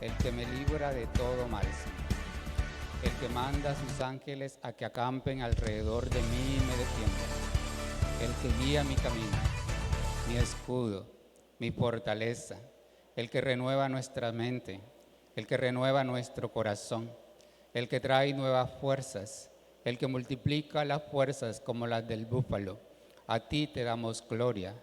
el que me libra de todo mal, Señor. El que manda a sus ángeles a que acampen alrededor de mí y me defiendan. El que guía mi camino, mi escudo, mi fortaleza. El que renueva nuestra mente, el que renueva nuestro corazón. El que trae nuevas fuerzas, el que multiplica las fuerzas como las del búfalo. A ti te damos gloria,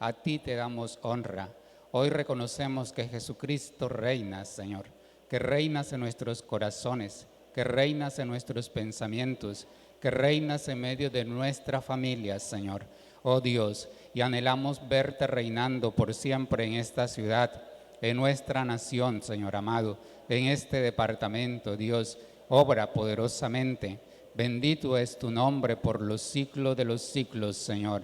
a ti te damos honra. Hoy reconocemos que Jesucristo reina, Señor, que reinas en nuestros corazones, que reinas en nuestros pensamientos, que reinas en medio de nuestra familia, Señor. Oh Dios, y anhelamos verte reinando por siempre en esta ciudad, en nuestra nación, Señor amado, en este departamento, Dios. Obra poderosamente. Bendito es tu nombre por los siglos de los siglos, Señor.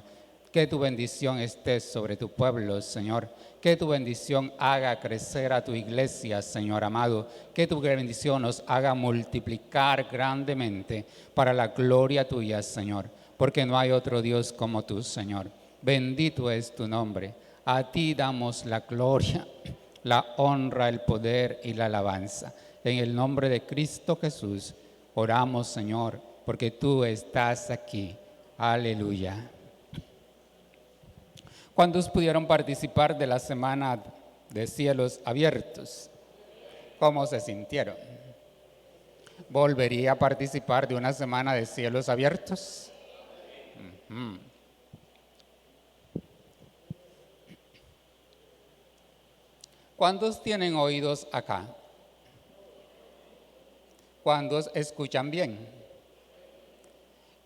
Que tu bendición esté sobre tu pueblo, Señor. Que tu bendición haga crecer a tu iglesia, Señor amado. Que tu bendición nos haga multiplicar grandemente para la gloria tuya, Señor. Porque no hay otro Dios como tú, Señor. Bendito es tu nombre. A ti damos la gloria, la honra, el poder y la alabanza. En el nombre de Cristo Jesús, oramos, Señor, porque tú estás aquí. Aleluya. ¿Cuántos pudieron participar de la semana de cielos abiertos? ¿Cómo se sintieron? ¿Volvería a participar de una semana de cielos abiertos? ¿Cuántos tienen oídos acá? ¿Cuántos escuchan bien?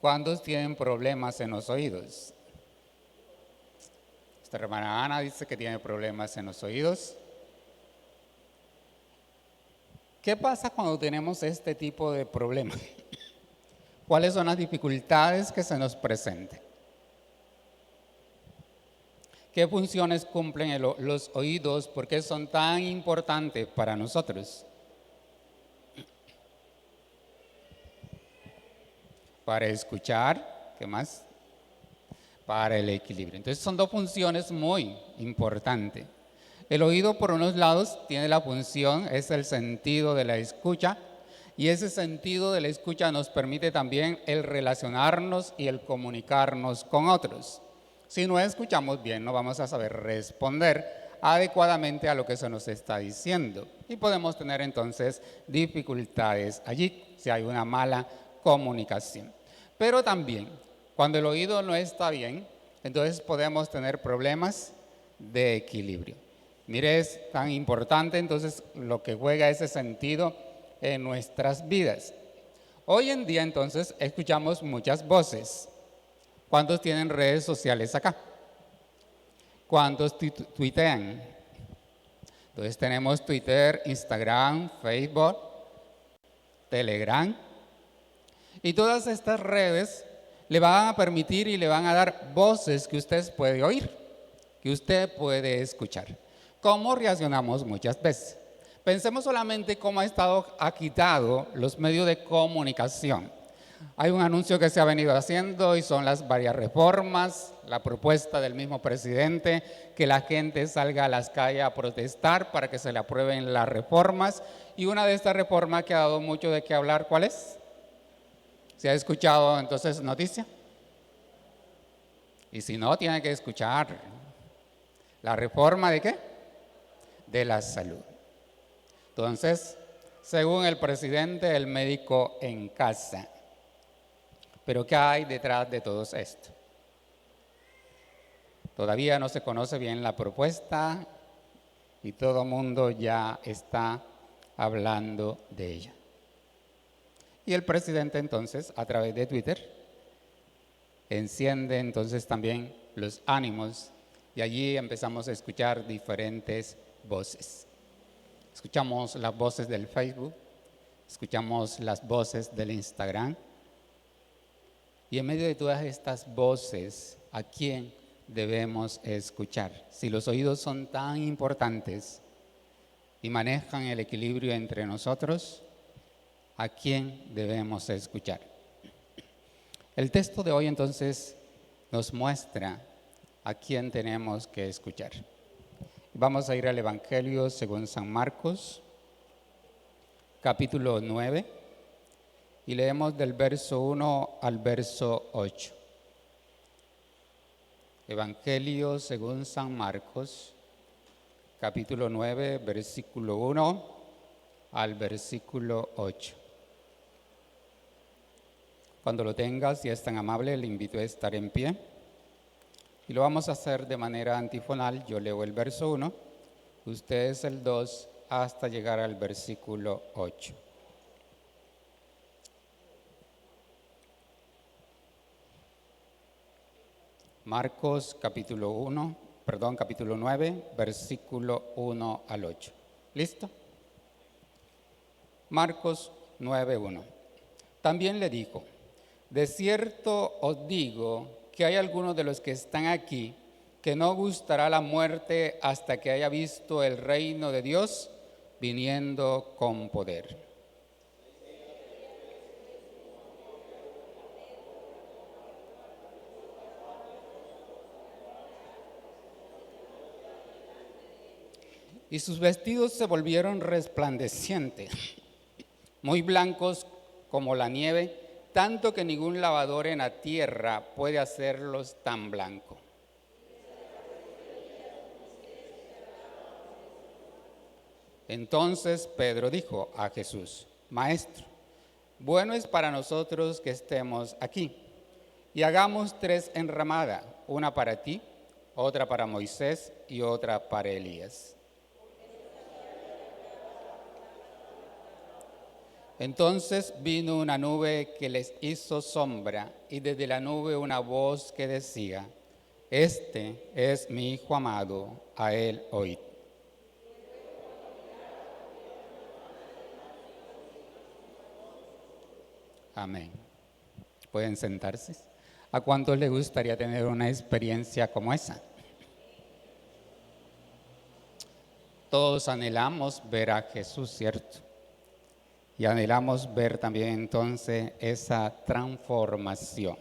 ¿Cuántos tienen problemas en los oídos? Esta hermana Ana dice que tiene problemas en los oídos. ¿Qué pasa cuando tenemos este tipo de problemas? ¿Cuáles son las dificultades que se nos presentan? ¿Qué funciones cumplen los oídos? ¿Por qué son tan importantes para nosotros? Para escuchar, ¿qué más? Para el equilibrio. Entonces son dos funciones muy importantes. El oído, por unos lados, tiene la función, es el sentido de la escucha, y ese sentido de la escucha nos permite también el relacionarnos y el comunicarnos con otros. Si no escuchamos bien, no vamos a saber responder adecuadamente a lo que se nos está diciendo, y podemos tener entonces dificultades allí si hay una mala comunicación. Pero también, cuando el oído no está bien, entonces podemos tener problemas de equilibrio. Mire, es tan importante entonces lo que juega ese sentido en nuestras vidas. Hoy en día entonces escuchamos muchas voces. ¿Cuántos tienen redes sociales acá? ¿Cuántos tuitean? Entonces tenemos Twitter, Instagram, Facebook, Telegram. Y todas estas redes le van a permitir y le van a dar voces que usted puede oír, que usted puede escuchar. ¿Cómo reaccionamos muchas veces? Pensemos solamente cómo ha estado agitado los medios de comunicación. Hay un anuncio que se ha venido haciendo y son las varias reformas, la propuesta del mismo presidente, que la gente salga a las calles a protestar para que se le aprueben las reformas. Y una de estas reformas que ha dado mucho de qué hablar, ¿cuál es? ¿Se ha escuchado entonces noticia? Y si no, tiene que escuchar. ¿La reforma de qué? De la salud. Entonces, según el presidente, el médico en casa. Pero ¿qué hay detrás de todo esto? Todavía no se conoce bien la propuesta y todo el mundo ya está hablando de ella. Y el presidente entonces, a través de Twitter, enciende entonces también los ánimos y allí empezamos a escuchar diferentes voces. Escuchamos las voces del Facebook, escuchamos las voces del Instagram. Y en medio de todas estas voces, ¿a quién debemos escuchar? Si los oídos son tan importantes y manejan el equilibrio entre nosotros, ¿a quién debemos escuchar? El texto de hoy entonces nos muestra a quién tenemos que escuchar. Vamos a ir al Evangelio según San Marcos, capítulo 9, y leemos del verso 1 al verso 8. Evangelio según San Marcos, capítulo 9, versículo 1 al versículo 8. Cuando lo tengas, si es tan amable, le invito a estar en pie. Y lo vamos a hacer de manera antifonal. Yo leo el verso 1, ustedes el 2, hasta llegar al versículo 8. Marcos capítulo 9, versículo 1 al 8. ¿Listo? Marcos 9, 1. También le dijo: de cierto os digo que hay algunos de los que están aquí que no gustará la muerte hasta que haya visto el reino de Dios viniendo con poder. Y sus vestidos se volvieron resplandecientes, muy blancos como la nieve, tanto que ningún lavador en la tierra puede hacerlos tan blancos. Entonces Pedro dijo a Jesús: Maestro, bueno es para nosotros que estemos aquí, y hagamos 3 enramadas, una para ti, otra para Moisés y otra para Elías. Entonces vino una nube que les hizo sombra, y desde la nube una voz que decía: Este es mi Hijo amado, a él oíd. Amén. Pueden sentarse. ¿A cuántos les gustaría tener una experiencia como esa? Todos anhelamos ver a Jesús, ¿cierto? Y anhelamos ver también entonces esa transformación.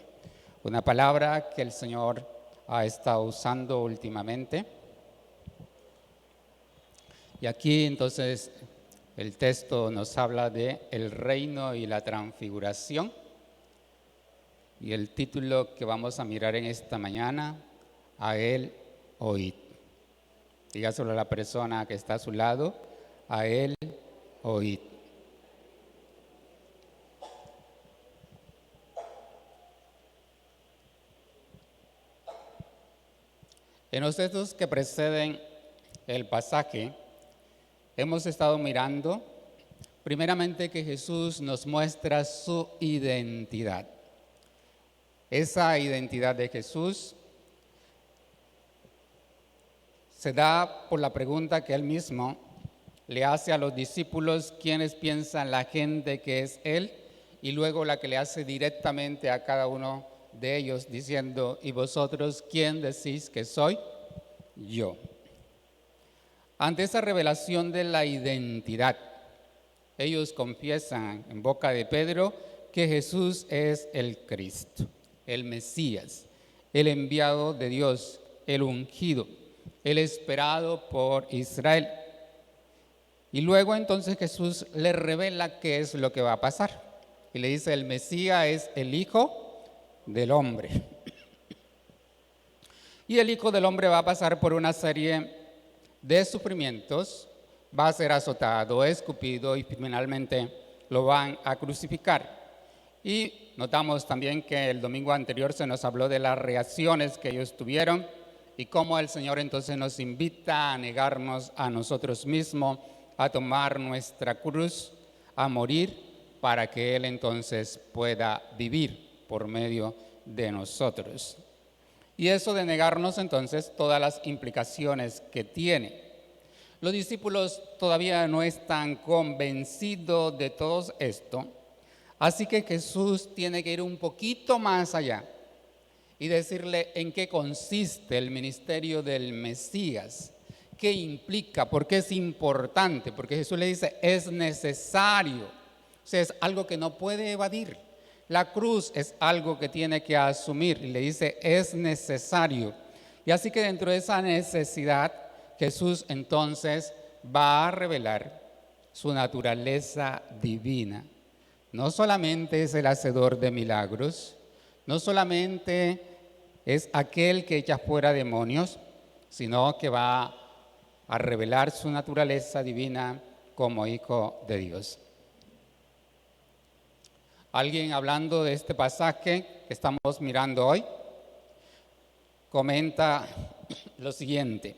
Una palabra que el Señor ha estado usando últimamente. Y aquí entonces el texto nos habla de el reino y la transfiguración. Y el título que vamos a mirar en esta mañana: a él oíd. Dígaselo a la persona que está a su lado: a él oíd. En los textos que preceden el pasaje, hemos estado mirando primeramente que Jesús nos muestra su identidad. Esa identidad de Jesús se da por la pregunta que él mismo le hace a los discípulos: ¿quiénes piensan la gente que es él? Y luego la que le hace directamente a cada uno de ellos diciendo: ¿y vosotros quién decís que soy? Yo. Ante esa revelación de la identidad, ellos confiesan en boca de Pedro que Jesús es el Cristo, el Mesías, el enviado de Dios, el ungido, el esperado por Israel. Y luego entonces Jesús le revela qué es lo que va a pasar. Y le dice: el Mesías es el Hijo del Hombre. Y el Hijo del Hombre va a pasar por una serie de sufrimientos, va a ser azotado, escupido y finalmente lo van a crucificar. Y notamos también que el domingo anterior se nos habló de las reacciones que ellos tuvieron y cómo el Señor entonces nos invita a negarnos a nosotros mismos, a tomar nuestra cruz, a morir para que Él entonces pueda vivir por medio de nosotros. Y eso de negarnos entonces, todas las implicaciones que tiene. Los discípulos todavía no están convencidos de todo esto, así que Jesús tiene que ir un poquito más allá y decirle en qué consiste el ministerio del Mesías, qué implica, por qué es importante, porque Jesús le dice: es necesario, o sea, es algo que no puede evadir. La cruz es algo que tiene que asumir, y le dice: es necesario. Y así que dentro de esa necesidad, Jesús entonces va a revelar su naturaleza divina. No solamente es el hacedor de milagros, no solamente es aquel que echa fuera demonios, sino que va a revelar su naturaleza divina como hijo de Dios. Alguien hablando de este pasaje que estamos mirando hoy, comenta lo siguiente: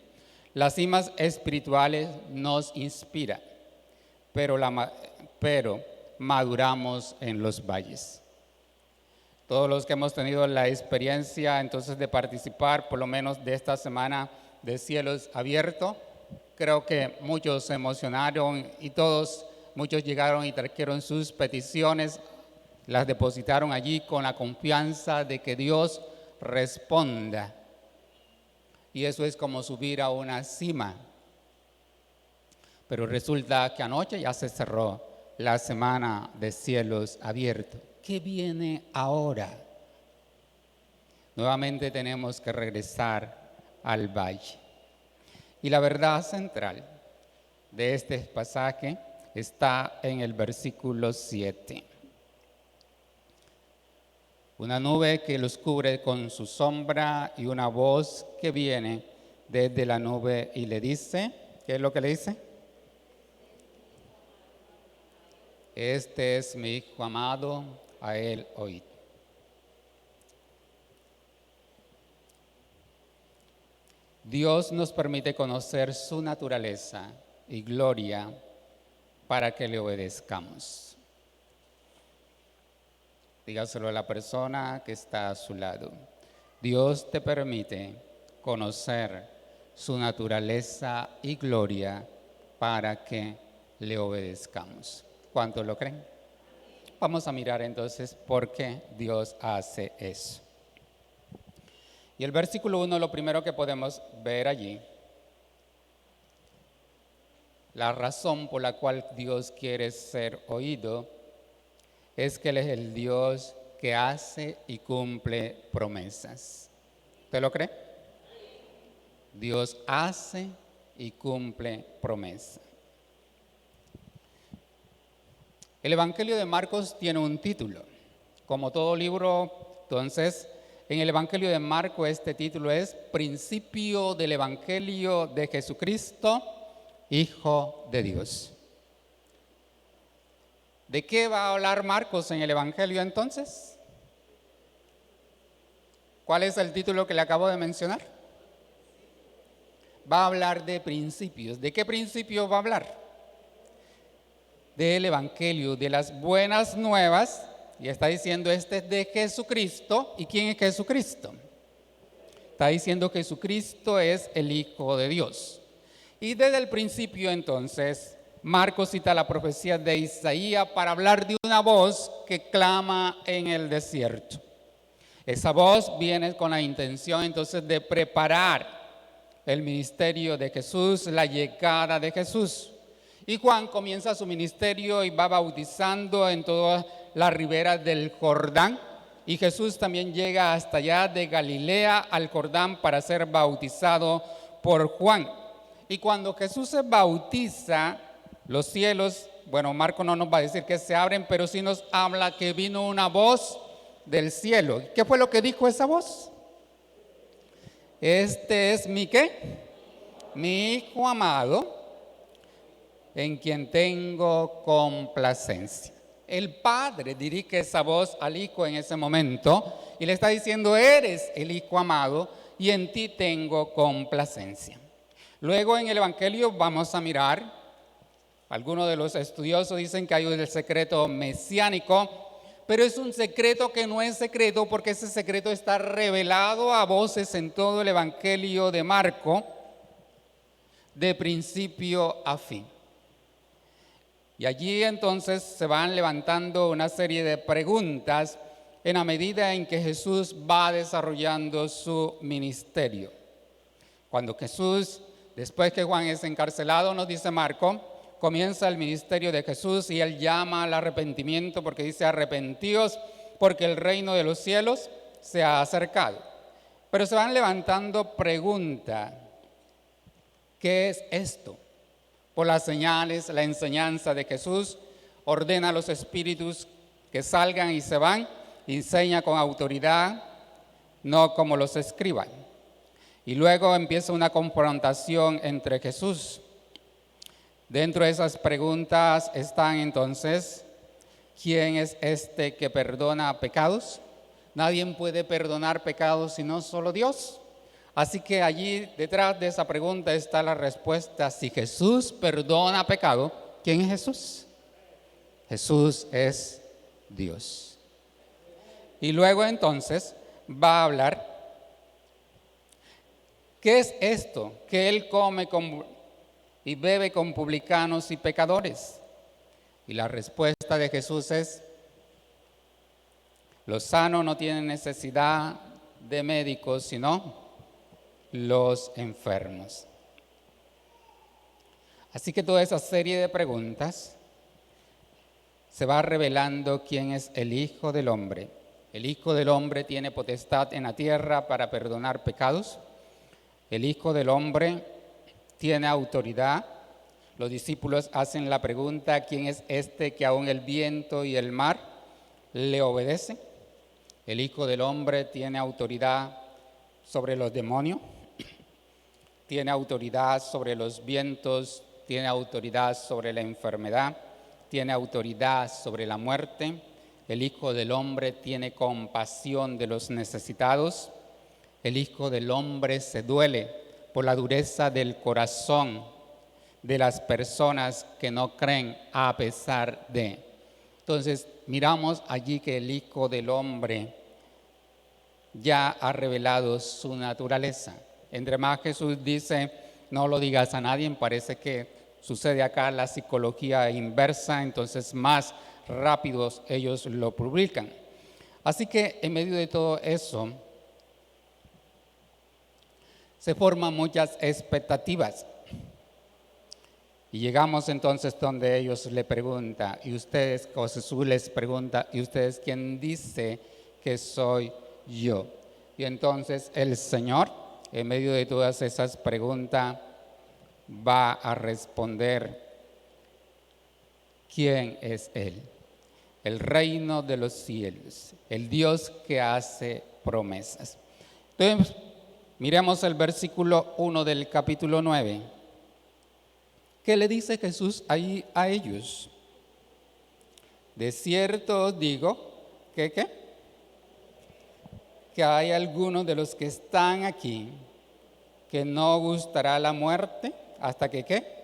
las cimas espirituales nos inspiran, pero maduramos en los valles. Todos los que hemos tenido la experiencia entonces de participar por lo menos de esta semana de Cielos Abiertos, creo que muchos se emocionaron y muchos llegaron y trajeron sus peticiones, las depositaron allí con la confianza de que Dios responda. Y eso es como subir a una cima. Pero resulta que anoche ya se cerró la semana de Cielos Abiertos. ¿Qué viene ahora? Nuevamente tenemos que regresar al valle. Y la verdad central de este pasaje está en el versículo 7. Una nube que los cubre con su sombra y una voz que viene desde la nube y le dice, ¿qué es lo que le dice? Este es mi hijo amado, a él oíd. Dios nos permite conocer su naturaleza y gloria para que le obedezcamos. Dígaselo a la persona que está a su lado. Dios te permite conocer su naturaleza y gloria para que le obedezcamos. ¿Cuántos lo creen? Vamos a mirar entonces por qué Dios hace eso. Y el versículo 1, lo primero que podemos ver allí, la razón por la cual Dios quiere ser oído, es que Él es el Dios que hace y cumple promesas. ¿Usted lo cree? Dios hace y cumple promesas. El Evangelio de Marcos tiene un título. Como todo libro, entonces, en el Evangelio de Marcos este título es Principio del Evangelio de Jesucristo, Hijo de Dios. ¿De qué va a hablar Marcos en el Evangelio entonces? ¿Cuál es el título que le acabo de mencionar? Va a hablar de principios. ¿De qué principios va a hablar? Del Evangelio, de las buenas nuevas, y está diciendo este es de Jesucristo. ¿Y quién es Jesucristo? Está diciendo que Jesucristo es el Hijo de Dios. Y desde el principio entonces, Marcos cita la profecía de Isaías para hablar de una voz que clama en el desierto. Esa voz viene con la intención entonces de preparar el ministerio de Jesús, la llegada de Jesús. Y Juan comienza su ministerio y va bautizando en todas las riberas del Jordán. Y Jesús también llega hasta allá de Galilea al Jordán para ser bautizado por Juan. Y cuando Jesús se bautiza, los cielos, bueno, Marco no nos va a decir que se abren, pero sí nos habla que vino una voz del cielo. ¿Qué fue lo que dijo esa voz? Este es mi ¿qué? Mi Hijo amado, en quien tengo complacencia. El Padre dirige esa voz al Hijo en ese momento y le está diciendo, eres el Hijo amado y en ti tengo complacencia. Luego en el Evangelio vamos a mirar, algunos de los estudiosos dicen que hay el secreto mesiánico, pero es un secreto que no es secreto porque ese secreto está revelado a voces en todo el Evangelio de Marco, de principio a fin. Y allí entonces se van levantando una serie de preguntas en la medida en que Jesús va desarrollando su ministerio. Cuando Jesús, después que Juan es encarcelado, nos dice Marco, comienza el ministerio de Jesús y él llama al arrepentimiento porque dice arrepentíos porque el reino de los cielos se ha acercado. Pero se van levantando preguntas. ¿Qué es esto? Por las señales, la enseñanza de Jesús, ordena a los espíritus que salgan y se van, enseña con autoridad, no como los escriban. Y luego empieza una confrontación entre Jesús. Dentro de esas preguntas están entonces, ¿quién es este que perdona pecados? Nadie puede perdonar pecados sino solo Dios. Así que allí detrás de esa pregunta está la respuesta. Si Jesús perdona pecado, ¿quién es Jesús? Jesús es Dios. Y luego entonces va a hablar, ¿qué es esto? Que Él come y bebe con publicanos y pecadores. Y la respuesta de Jesús es, los sanos no tienen necesidad de médicos, sino los enfermos. Así que toda esa serie de preguntas se va revelando quién es el Hijo del Hombre. El Hijo del Hombre tiene potestad en la tierra para perdonar pecados. El Hijo del Hombre tiene autoridad. Los discípulos hacen la pregunta, ¿quién es este que aún el viento y el mar le obedecen? El Hijo del Hombre tiene autoridad sobre los demonios, tiene autoridad sobre los vientos, tiene autoridad sobre la enfermedad, tiene autoridad sobre la muerte. El Hijo del Hombre tiene compasión de los necesitados. El Hijo del Hombre se duele por la dureza del corazón de las personas que no creen a pesar de. Entonces, miramos allí que el Hijo del Hombre ya ha revelado su naturaleza. Entre más Jesús dice, no lo digas a nadie, parece que sucede acá la psicología inversa, entonces más rápidos ellos lo publican. Así que en medio de todo eso, se forman muchas expectativas. Y llegamos entonces donde ellos le preguntan, y ustedes, o Jesús les pregunta, ¿y ustedes quién dice que soy yo? Y entonces el Señor, en medio de todas esas preguntas, va a responder quién es Él. El reino de los cielos, el Dios que hace promesas. Entonces, miremos el versículo 1 del capítulo 9. ¿Qué le dice Jesús ahí a ellos? De cierto os digo que hay algunos de los que están aquí que no gustará la muerte hasta que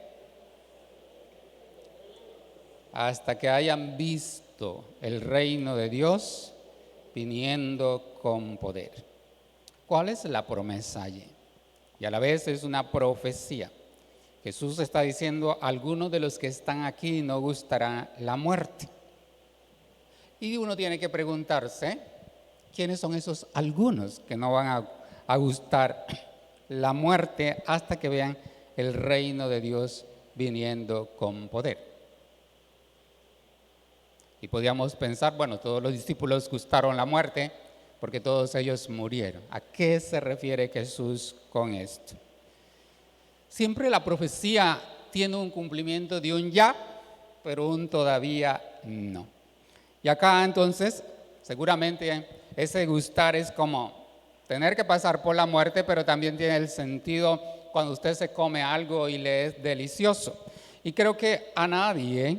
hasta que hayan visto el reino de Dios viniendo con poder. ¿Cuál es la promesa allí? Y a la vez es una profecía. Jesús está diciendo, algunos de los que están aquí no gustará la muerte. Y uno tiene que preguntarse, ¿quiénes son esos algunos que no van a gustar la muerte hasta que vean el reino de Dios viniendo con poder? Y podríamos pensar, bueno, todos los discípulos gustaron la muerte porque todos ellos murieron. ¿A qué se refiere Jesús con esto? Siempre la profecía tiene un cumplimiento de un ya, pero un todavía no. Y acá entonces, seguramente ese gustar es como tener que pasar por la muerte, pero también tiene el sentido cuando usted se come algo y le es delicioso. Y creo que a nadie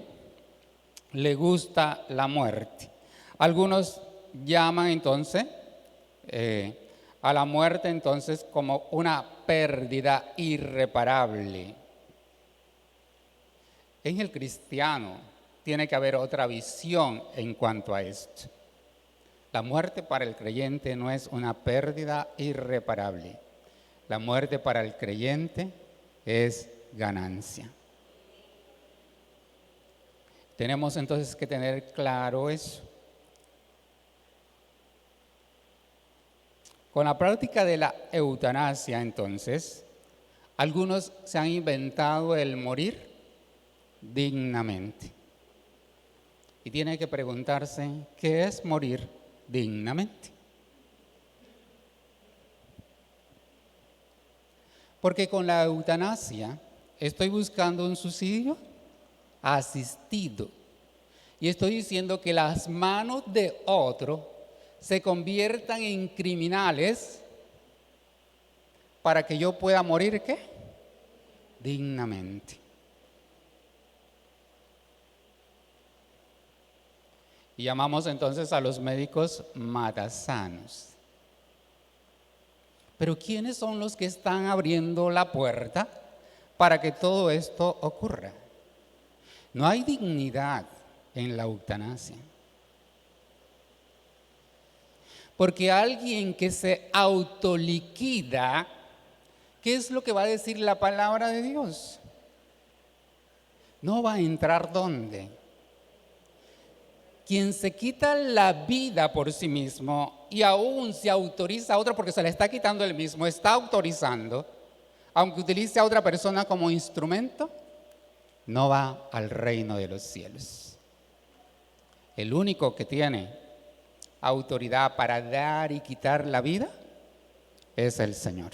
le gusta la muerte. Algunos llaman entonces a la muerte entonces como una pérdida irreparable. En el cristiano tiene que haber otra visión en cuanto a esto. La muerte para el creyente no es una pérdida irreparable. La muerte para el creyente es ganancia. Tenemos entonces que tener claro eso. Con la práctica de la eutanasia, entonces, algunos se han inventado el morir dignamente. Y tiene que preguntarse, ¿qué es morir dignamente? Porque con la eutanasia, estoy buscando un suicidio asistido. Y estoy diciendo que las manos de otro se conviertan en criminales para que yo pueda morir, ¿qué? Dignamente. Y llamamos entonces a los médicos matasanos. Pero ¿quiénes son los que están abriendo la puerta para que todo esto ocurra? No hay dignidad en la eutanasia. Porque alguien que se autoliquida, ¿qué es lo que va a decir la palabra de Dios? No va a entrar ¿dónde? Quien se quita la vida por sí mismo y aún se autoriza a otro porque se le está quitando él mismo, está autorizando, aunque utilice a otra persona como instrumento, no va al reino de los cielos. El único que tiene autoridad para dar y quitar la vida es el Señor.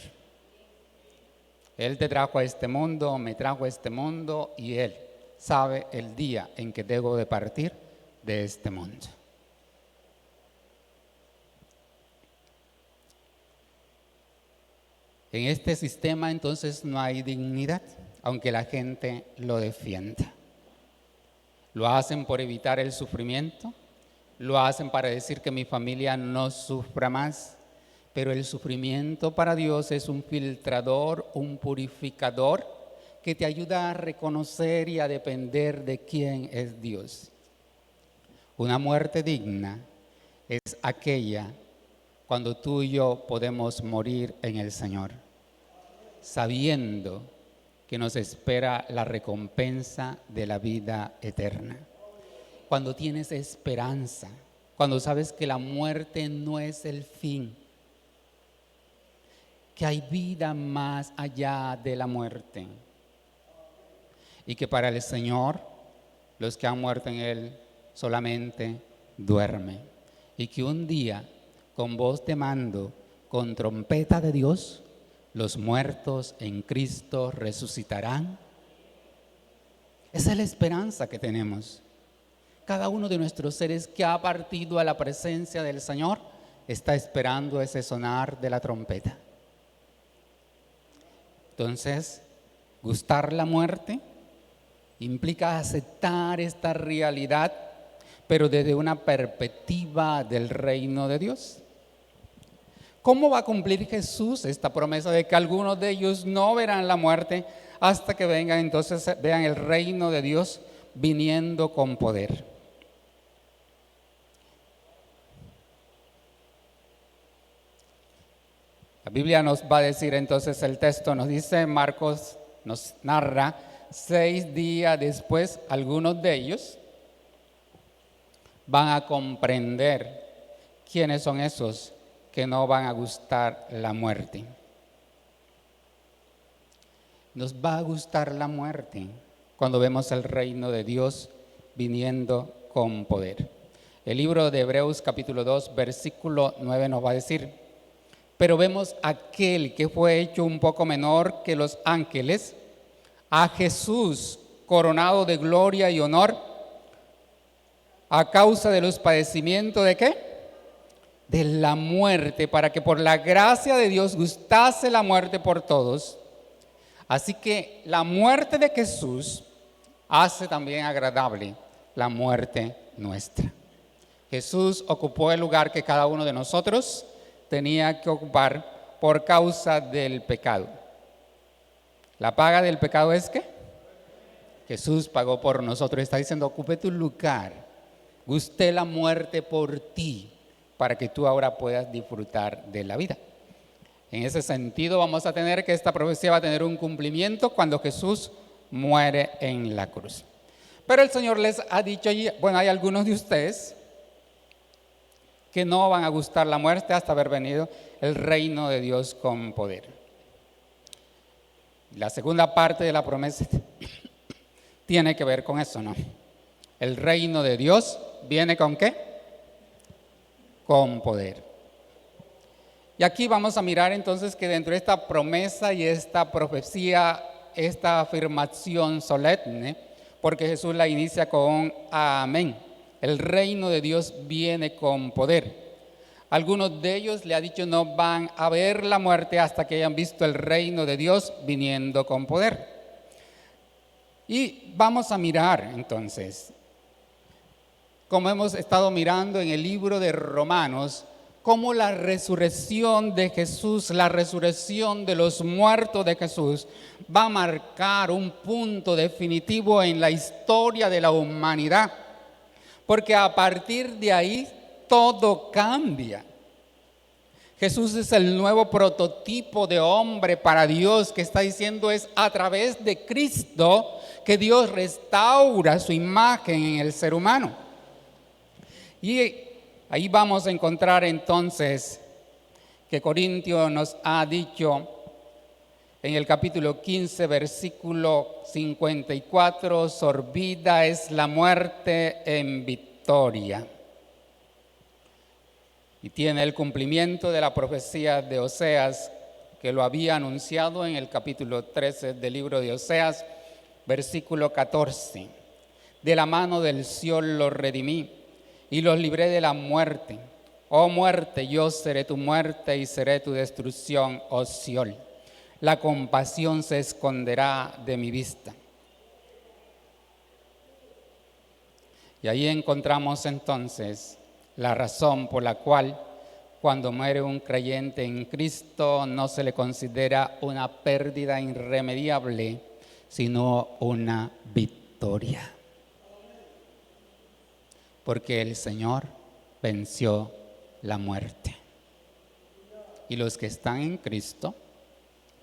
Él te trajo a este mundo, me trajo a este mundo y Él sabe el día en que debo de partir de este mundo. En este sistema entonces no hay dignidad, aunque la gente lo defienda. Lo hacen por evitar el sufrimiento, lo hacen para decir que mi familia no sufra más, pero el sufrimiento para Dios es un filtrador, un purificador que te ayuda a reconocer y a depender de quién es Dios. Una muerte digna es aquella cuando tú y yo podemos morir en el Señor, sabiendo que nos espera la recompensa de la vida eterna. Cuando tienes esperanza, cuando sabes que la muerte no es el fin, que hay vida más allá de la muerte y que para el Señor los que han muerto en Él solamente duermen y que un día con voz de mando, con trompeta de Dios, los muertos en Cristo resucitarán. Esa es la esperanza que tenemos. Cada uno de nuestros seres que ha partido a la presencia del Señor está esperando ese sonar de la trompeta. Entonces, gustar la muerte implica aceptar esta realidad, pero desde una perspectiva del reino de Dios. ¿Cómo va a cumplir Jesús esta promesa de que algunos de ellos no verán la muerte hasta que vengan, entonces vean el reino de Dios viniendo con poder? La Biblia nos va a decir entonces, el texto nos dice, Marcos nos narra, 6 días después, algunos de ellos van a comprender quiénes son esos que no van a gustar la muerte. Nos va a gustar la muerte cuando vemos el reino de Dios viniendo con poder. El libro de Hebreos capítulo 2, versículo 9 nos va a decir, pero vemos aquel que fue hecho un poco menor que los ángeles, a Jesús coronado de gloria y honor, a causa de los padecimientos ¿de qué? De la muerte, para que por la gracia de Dios gustase la muerte por todos. Así que la muerte de Jesús hace también agradable la muerte nuestra. Jesús ocupó el lugar que cada uno de nosotros tenía que ocupar por causa del pecado. La paga del pecado es ¿qué? Jesús pagó por nosotros. Está diciendo, ocupe tu lugar. Gusté la muerte por ti, para que tú ahora puedas disfrutar de la vida. En ese sentido vamos a tener que esta profecía va a tener un cumplimiento cuando Jesús muere en la cruz. Pero el Señor les ha dicho, bueno, hay algunos de ustedes que no van a gustar la muerte hasta haber venido el reino de Dios con poder. La segunda parte de la promesa tiene que ver con eso, ¿no? El reino de Dios viene ¿con qué? Con poder. Y aquí vamos a mirar entonces que dentro de esta promesa y esta profecía esta afirmación solemne porque Jesús la inicia con un amén. El reino de Dios viene con poder. Algunos de ellos le ha dicho no van a ver la muerte hasta que hayan visto el reino de Dios viniendo con poder. Y vamos a mirar entonces, como hemos estado mirando en el libro de Romanos, cómo la resurrección de Jesús, la resurrección de los muertos de Jesús, va a marcar un punto definitivo en la historia de la humanidad. Porque a partir de ahí todo cambia. Jesús es el nuevo prototipo de hombre para Dios, que está diciendo es a través de Cristo que Dios restaura su imagen en el ser humano. Y ahí vamos a encontrar entonces que Corintios nos ha dicho en el capítulo 15, versículo 54, sorbida es la muerte en victoria. Y tiene el cumplimiento de la profecía de Oseas, que lo había anunciado en el capítulo 13 del libro de Oseas, versículo 14. De la mano del Sión los redimí y los libré de la muerte. Oh muerte, yo seré tu muerte y seré tu destrucción, oh Sión. La compasión se esconderá de mi vista. Y ahí encontramos entonces la razón por la cual cuando muere un creyente en Cristo no se le considera una pérdida irremediable, sino una victoria. Porque el Señor venció la muerte. Y los que están en Cristo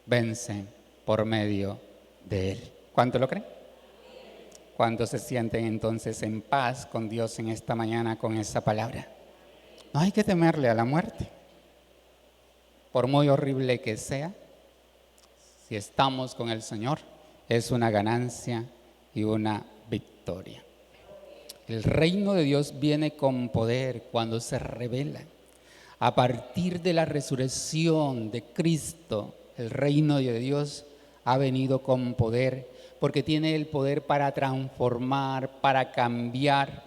vencen por medio de Él. ¿Cuánto lo creen? ¿Cuántos se sienten entonces en paz con Dios en esta mañana con esa palabra? No hay que temerle a la muerte. Por muy horrible que sea, si estamos con el Señor, es una ganancia y una victoria. El reino de Dios viene con poder cuando se revela. A partir de la resurrección de Cristo, el reino de Dios ha venido con poder, porque tiene el poder para transformar, para cambiar,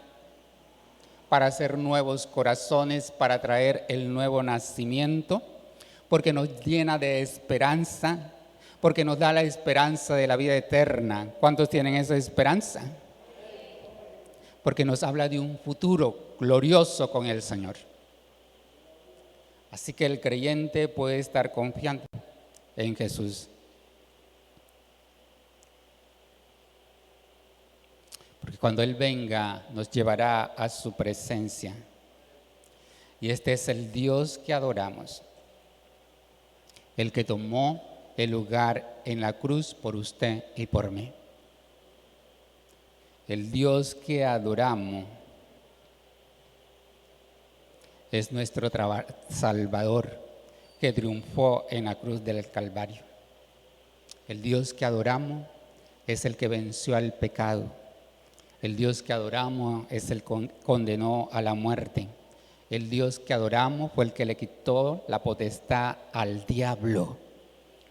para hacer nuevos corazones, para traer el nuevo nacimiento, porque nos llena de esperanza, porque nos da la esperanza de la vida eterna. ¿Cuántos tienen esa esperanza? Porque nos habla de un futuro glorioso con el Señor. Así que el creyente puede estar confiante en Jesús. Porque cuando Él venga nos llevará a su presencia. Y este es el Dios que adoramos. El que tomó el lugar en la cruz por usted y por mí. El Dios que adoramos es nuestro Salvador que triunfó en la cruz del Calvario. El Dios que adoramos es el que venció al pecado. El Dios que adoramos es el que condenó a la muerte. El Dios que adoramos fue el que le quitó la potestad al diablo.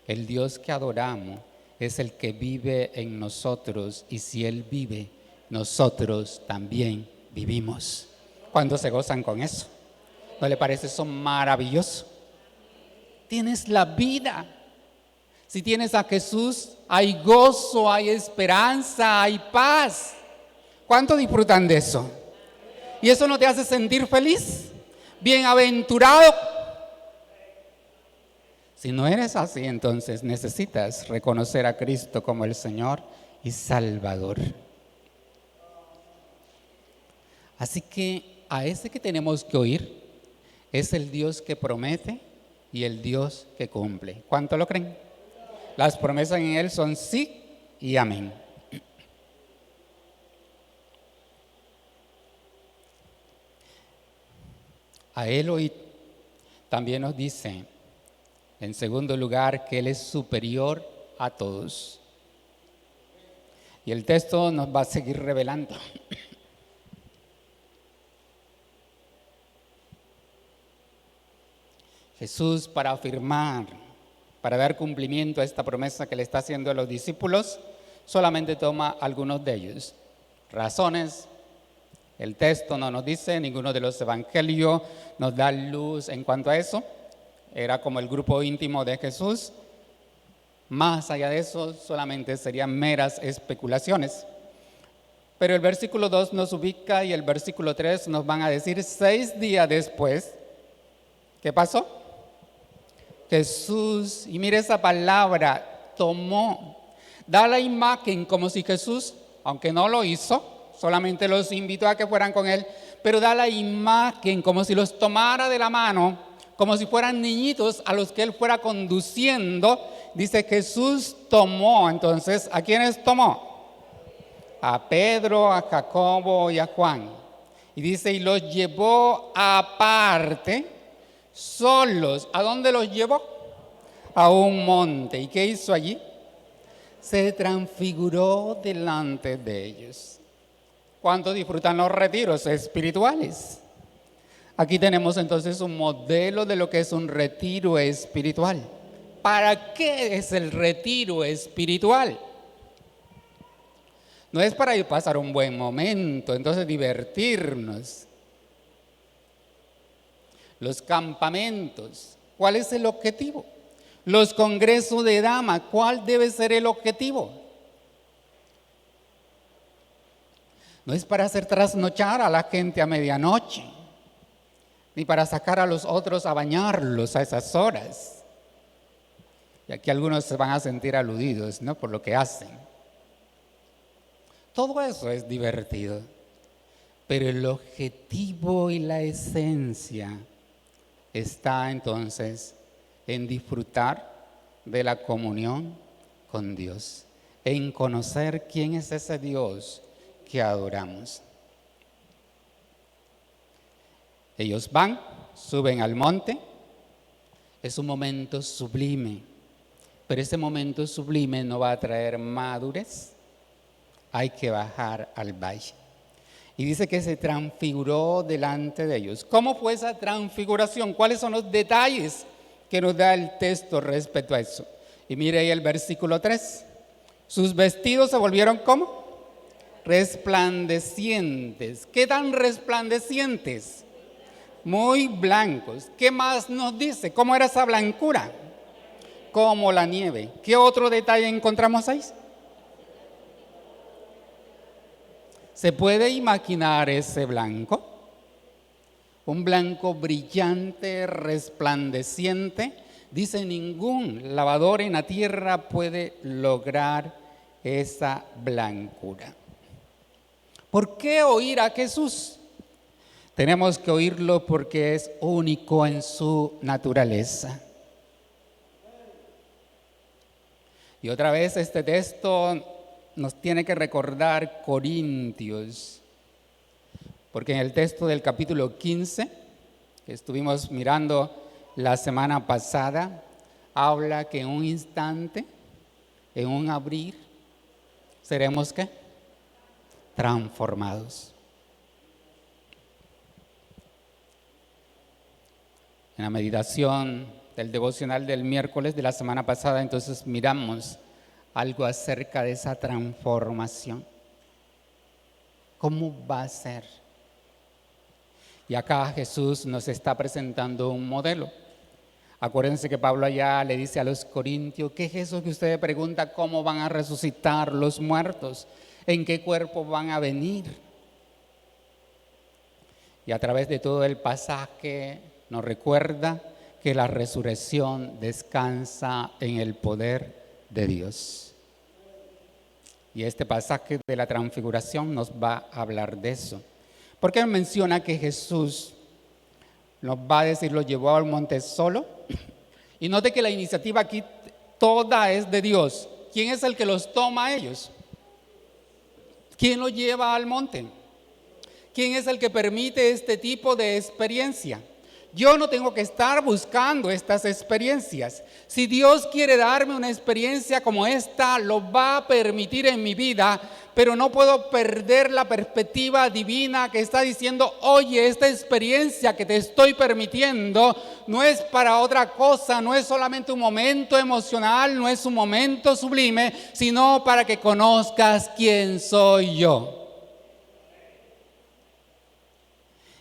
El Dios que adoramos es el que vive en nosotros, y si Él vive, nosotros también vivimos. ¿Cuántos se gozan con eso? ¿No le parece eso maravilloso? Tienes la vida. Si tienes a Jesús, hay gozo, hay esperanza, hay paz. ¿Cuántos disfrutan de eso? ¿Y eso no te hace sentir feliz? Bienaventurado. Si no eres así, entonces necesitas reconocer a Cristo como el Señor y Salvador. Así que a ese que tenemos que oír es el Dios que promete y el Dios que cumple. ¿Cuánto lo creen? Las promesas en Él son sí y amén. A Él oír. También nos dice, en segundo lugar, que Él es superior a todos. Y el texto nos va a seguir revelando. Jesús, para afirmar, para dar cumplimiento a esta promesa que le está haciendo a los discípulos, solamente toma algunos de ellos. Razones, el texto no nos dice, ninguno de los evangelios nos da luz en cuanto a eso. Era como el grupo íntimo de Jesús. Más allá de eso, solamente serían meras especulaciones. Pero el versículo 2 nos ubica y el versículo 3 nos van a decir 6 días después. ¿Qué pasó? Jesús, y mire esa palabra, tomó, da la imagen como si Jesús, aunque no lo hizo, solamente los invitó a que fueran con él, pero da la imagen como si los tomara de la mano, como si fueran niñitos a los que él fuera conduciendo. Dice Jesús tomó, entonces, ¿a quiénes tomó? A Pedro, a Jacobo y a Juan. Y dice, y los llevó aparte, solos. ¿A dónde los llevó? A un monte. ¿Y qué hizo allí? Se transfiguró delante de ellos. ¿Cuánto disfrutan los retiros espirituales? Aquí tenemos entonces un modelo de lo que es un retiro espiritual. ¿Para qué es el retiro espiritual? No es para ir a pasar un buen momento, entonces divertirnos. Los campamentos, ¿cuál es el objetivo? Los congresos de damas, ¿cuál debe ser el objetivo? No es para hacer trasnochar a la gente a medianoche, ni para sacar a los otros a bañarlos a esas horas. Y aquí algunos se van a sentir aludidos, ¿no?, por lo que hacen. Todo eso es divertido, pero el objetivo y la esencia está entonces en disfrutar de la comunión con Dios, en conocer quién es ese Dios que adoramos. Ellos van, suben al monte, es un momento sublime, pero ese momento sublime no va a traer madurez. Hay que bajar al valle. Y dice que se transfiguró delante de ellos. ¿Cómo fue esa transfiguración? ¿Cuáles son los detalles que nos da el texto respecto a eso? Y mire ahí el versículo 3. Sus vestidos se volvieron ¿cómo? Resplandecientes. ¿Qué tan resplandecientes? Muy blancos. ¿Qué más nos dice? ¿Cómo era esa blancura? Como la nieve. ¿Qué otro detalle encontramos ahí? ¿Se puede imaginar ese blanco? Un blanco brillante, resplandeciente. Dice, ningún lavador en la tierra puede lograr esa blancura. ¿Por qué oír a Jesús? Tenemos que oírlo porque es único en su naturaleza. Y otra vez este texto nos tiene que recordar Corintios, porque en el texto del capítulo 15, que estuvimos mirando la semana pasada, habla que en un instante, en un abrir, seremos ¿qué? Transformados. En la meditación del devocional del miércoles de la semana pasada, entonces miramos algo acerca de esa transformación. ¿Cómo va a ser? Y acá Jesús nos está presentando un modelo. Acuérdense que Pablo allá le dice a los corintios, ¿qué es eso que usted pregunta? ¿Cómo van a resucitar los muertos? ¿En qué cuerpo van a venir? Y a través de todo el pasaje nos recuerda que la resurrección descansa en el poder de Dios. Y este pasaje de la transfiguración nos va a hablar de eso. Porque él menciona que Jesús nos va a decir, lo llevó al monte solo. Y note que la iniciativa aquí toda es de Dios. ¿Quién es el que los toma a ellos? ¿Quién los lleva al monte? ¿Quién es el que permite este tipo de experiencia? Yo no tengo que estar buscando estas experiencias. Si Dios quiere darme una experiencia como esta, lo va a permitir en mi vida, pero no puedo perder la perspectiva divina que está diciendo, oye, esta experiencia que te estoy permitiendo no es para otra cosa, no es solamente un momento emocional, no es un momento sublime, sino para que conozcas quién soy yo.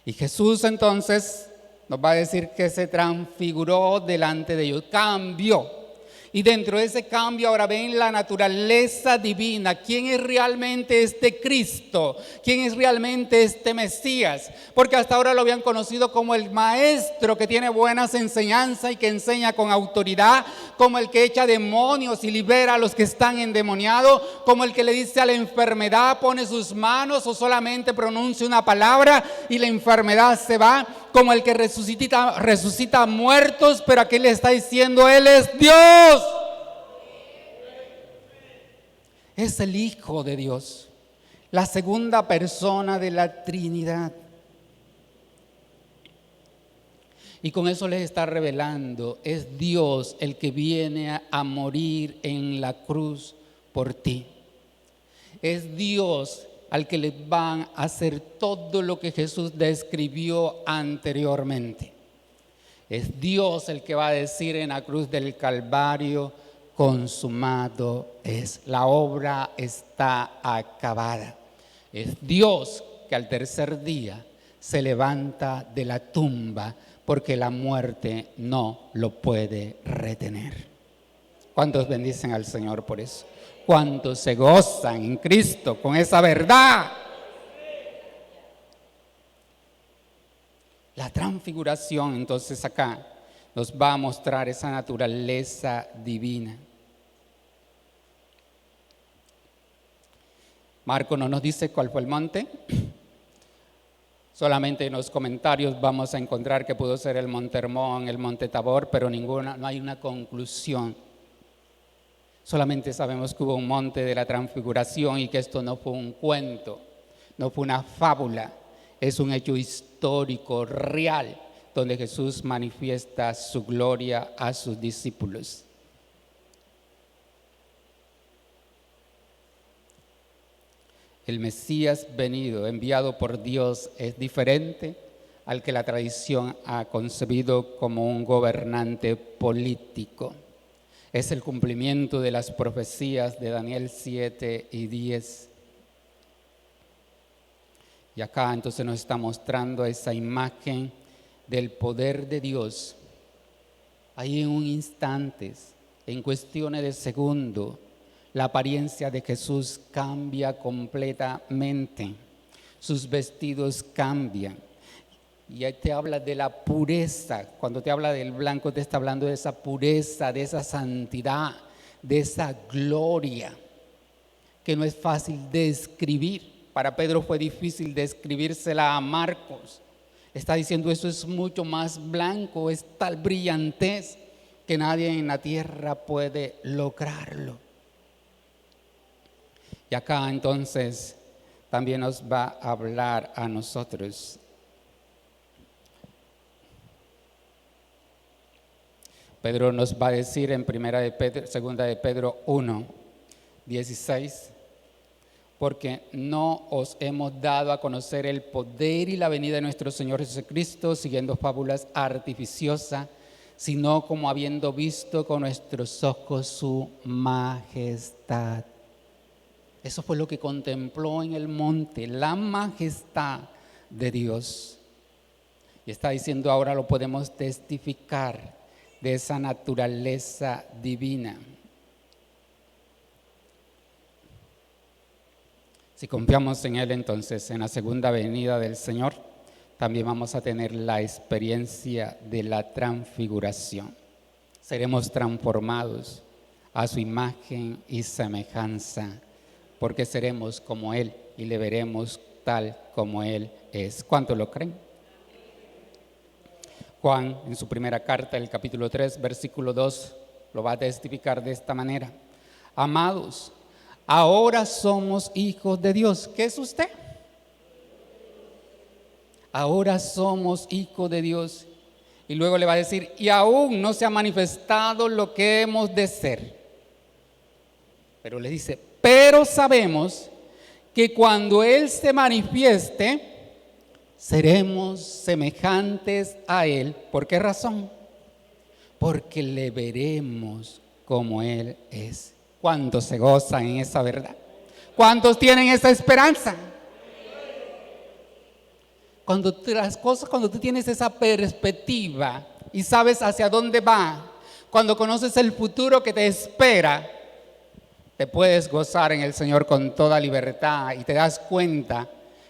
Y Jesús entonces nos va a decir que se transfiguró delante de ellos, cambió. Y dentro de ese cambio ahora ven la naturaleza divina. ¿Quién es realmente este Cristo? ¿Quién es realmente este Mesías? Porque hasta ahora lo habían conocido como el maestro que tiene buenas enseñanzas y que enseña con autoridad, como el que echa demonios y libera a los que están endemoniados, como el que le dice a la enfermedad, pone sus manos o solamente pronuncia una palabra y la enfermedad se va, como el que resucita muertos, pero aquí le está diciendo, Él es Dios. Es el Hijo de Dios, la segunda persona de la Trinidad. Y con eso les está revelando, es Dios el que viene a morir en la cruz por ti. Es Dios al que le van a hacer todo lo que Jesús describió anteriormente. Es Dios el que va a decir en la cruz del Calvario, consumado es, la obra está acabada. Es Dios que al tercer día se levanta de la tumba porque la muerte no lo puede retener. ¿Cuántos bendicen al Señor por eso? ¿Cuántos se gozan en Cristo con esa verdad? La transfiguración entonces acá nos va a mostrar esa naturaleza divina. Marco no nos dice cuál fue el monte. Solamente en los comentarios vamos a encontrar que pudo ser el Monte Hermón, el Monte Tabor, pero no hay una conclusión. Solamente sabemos que hubo un monte de la transfiguración y que esto no fue un cuento, no fue una fábula, es un hecho histórico, real, donde Jesús manifiesta su gloria a sus discípulos. El Mesías venido, enviado por Dios, es diferente al que la tradición ha concebido como un gobernante político. Es el cumplimiento de las profecías de Daniel 7 y 10. Y acá entonces nos está mostrando esa imagen del poder de Dios. Ahí en un instante, en cuestiones de segundo, la apariencia de Jesús cambia completamente. Sus vestidos cambian. Y ahí te habla de la pureza. Cuando te habla del blanco, te está hablando de esa pureza, de esa santidad, de esa gloria, que no es fácil de describir. Para Pedro fue difícil describírsela a Marcos. Está diciendo, eso es mucho más blanco, es tal brillantez que nadie en la tierra puede lograrlo. Y acá entonces también nos va a hablar a nosotros. Pedro nos va a decir en segunda de Pedro 1, 16, porque no os hemos dado a conocer el poder y la venida de nuestro Señor Jesucristo siguiendo fábulas artificiosas, sino como habiendo visto con nuestros ojos su majestad. Eso fue lo que contempló en el monte, la majestad de Dios. Y está diciendo, ahora lo podemos testificar de esa naturaleza divina. Si confiamos en Él, entonces, en la segunda venida del Señor, también vamos a tener la experiencia de la transfiguración. Seremos transformados a su imagen y semejanza, porque seremos como Él y le veremos tal como Él es. ¿Cuántos lo creen? Juan, en su primera carta, el capítulo 3, versículo 2, lo va a testificar de esta manera. Amados, ahora somos hijos de Dios. ¿Qué es usted? Ahora somos hijos de Dios Y luego le va a decir, y aún no se ha manifestado lo que hemos de ser. Pero le dice, pero sabemos que cuando Él se manifieste, seremos semejantes a Él. ¿Por qué razón? Porque le veremos como Él es. ¿Cuántos se gozan en esa verdad? ¿Cuántos tienen esa esperanza? Cuando tú tienes esa perspectiva y sabes hacia dónde va, cuando conoces el futuro que te espera, te puedes gozar en el Señor con toda libertad y te das cuenta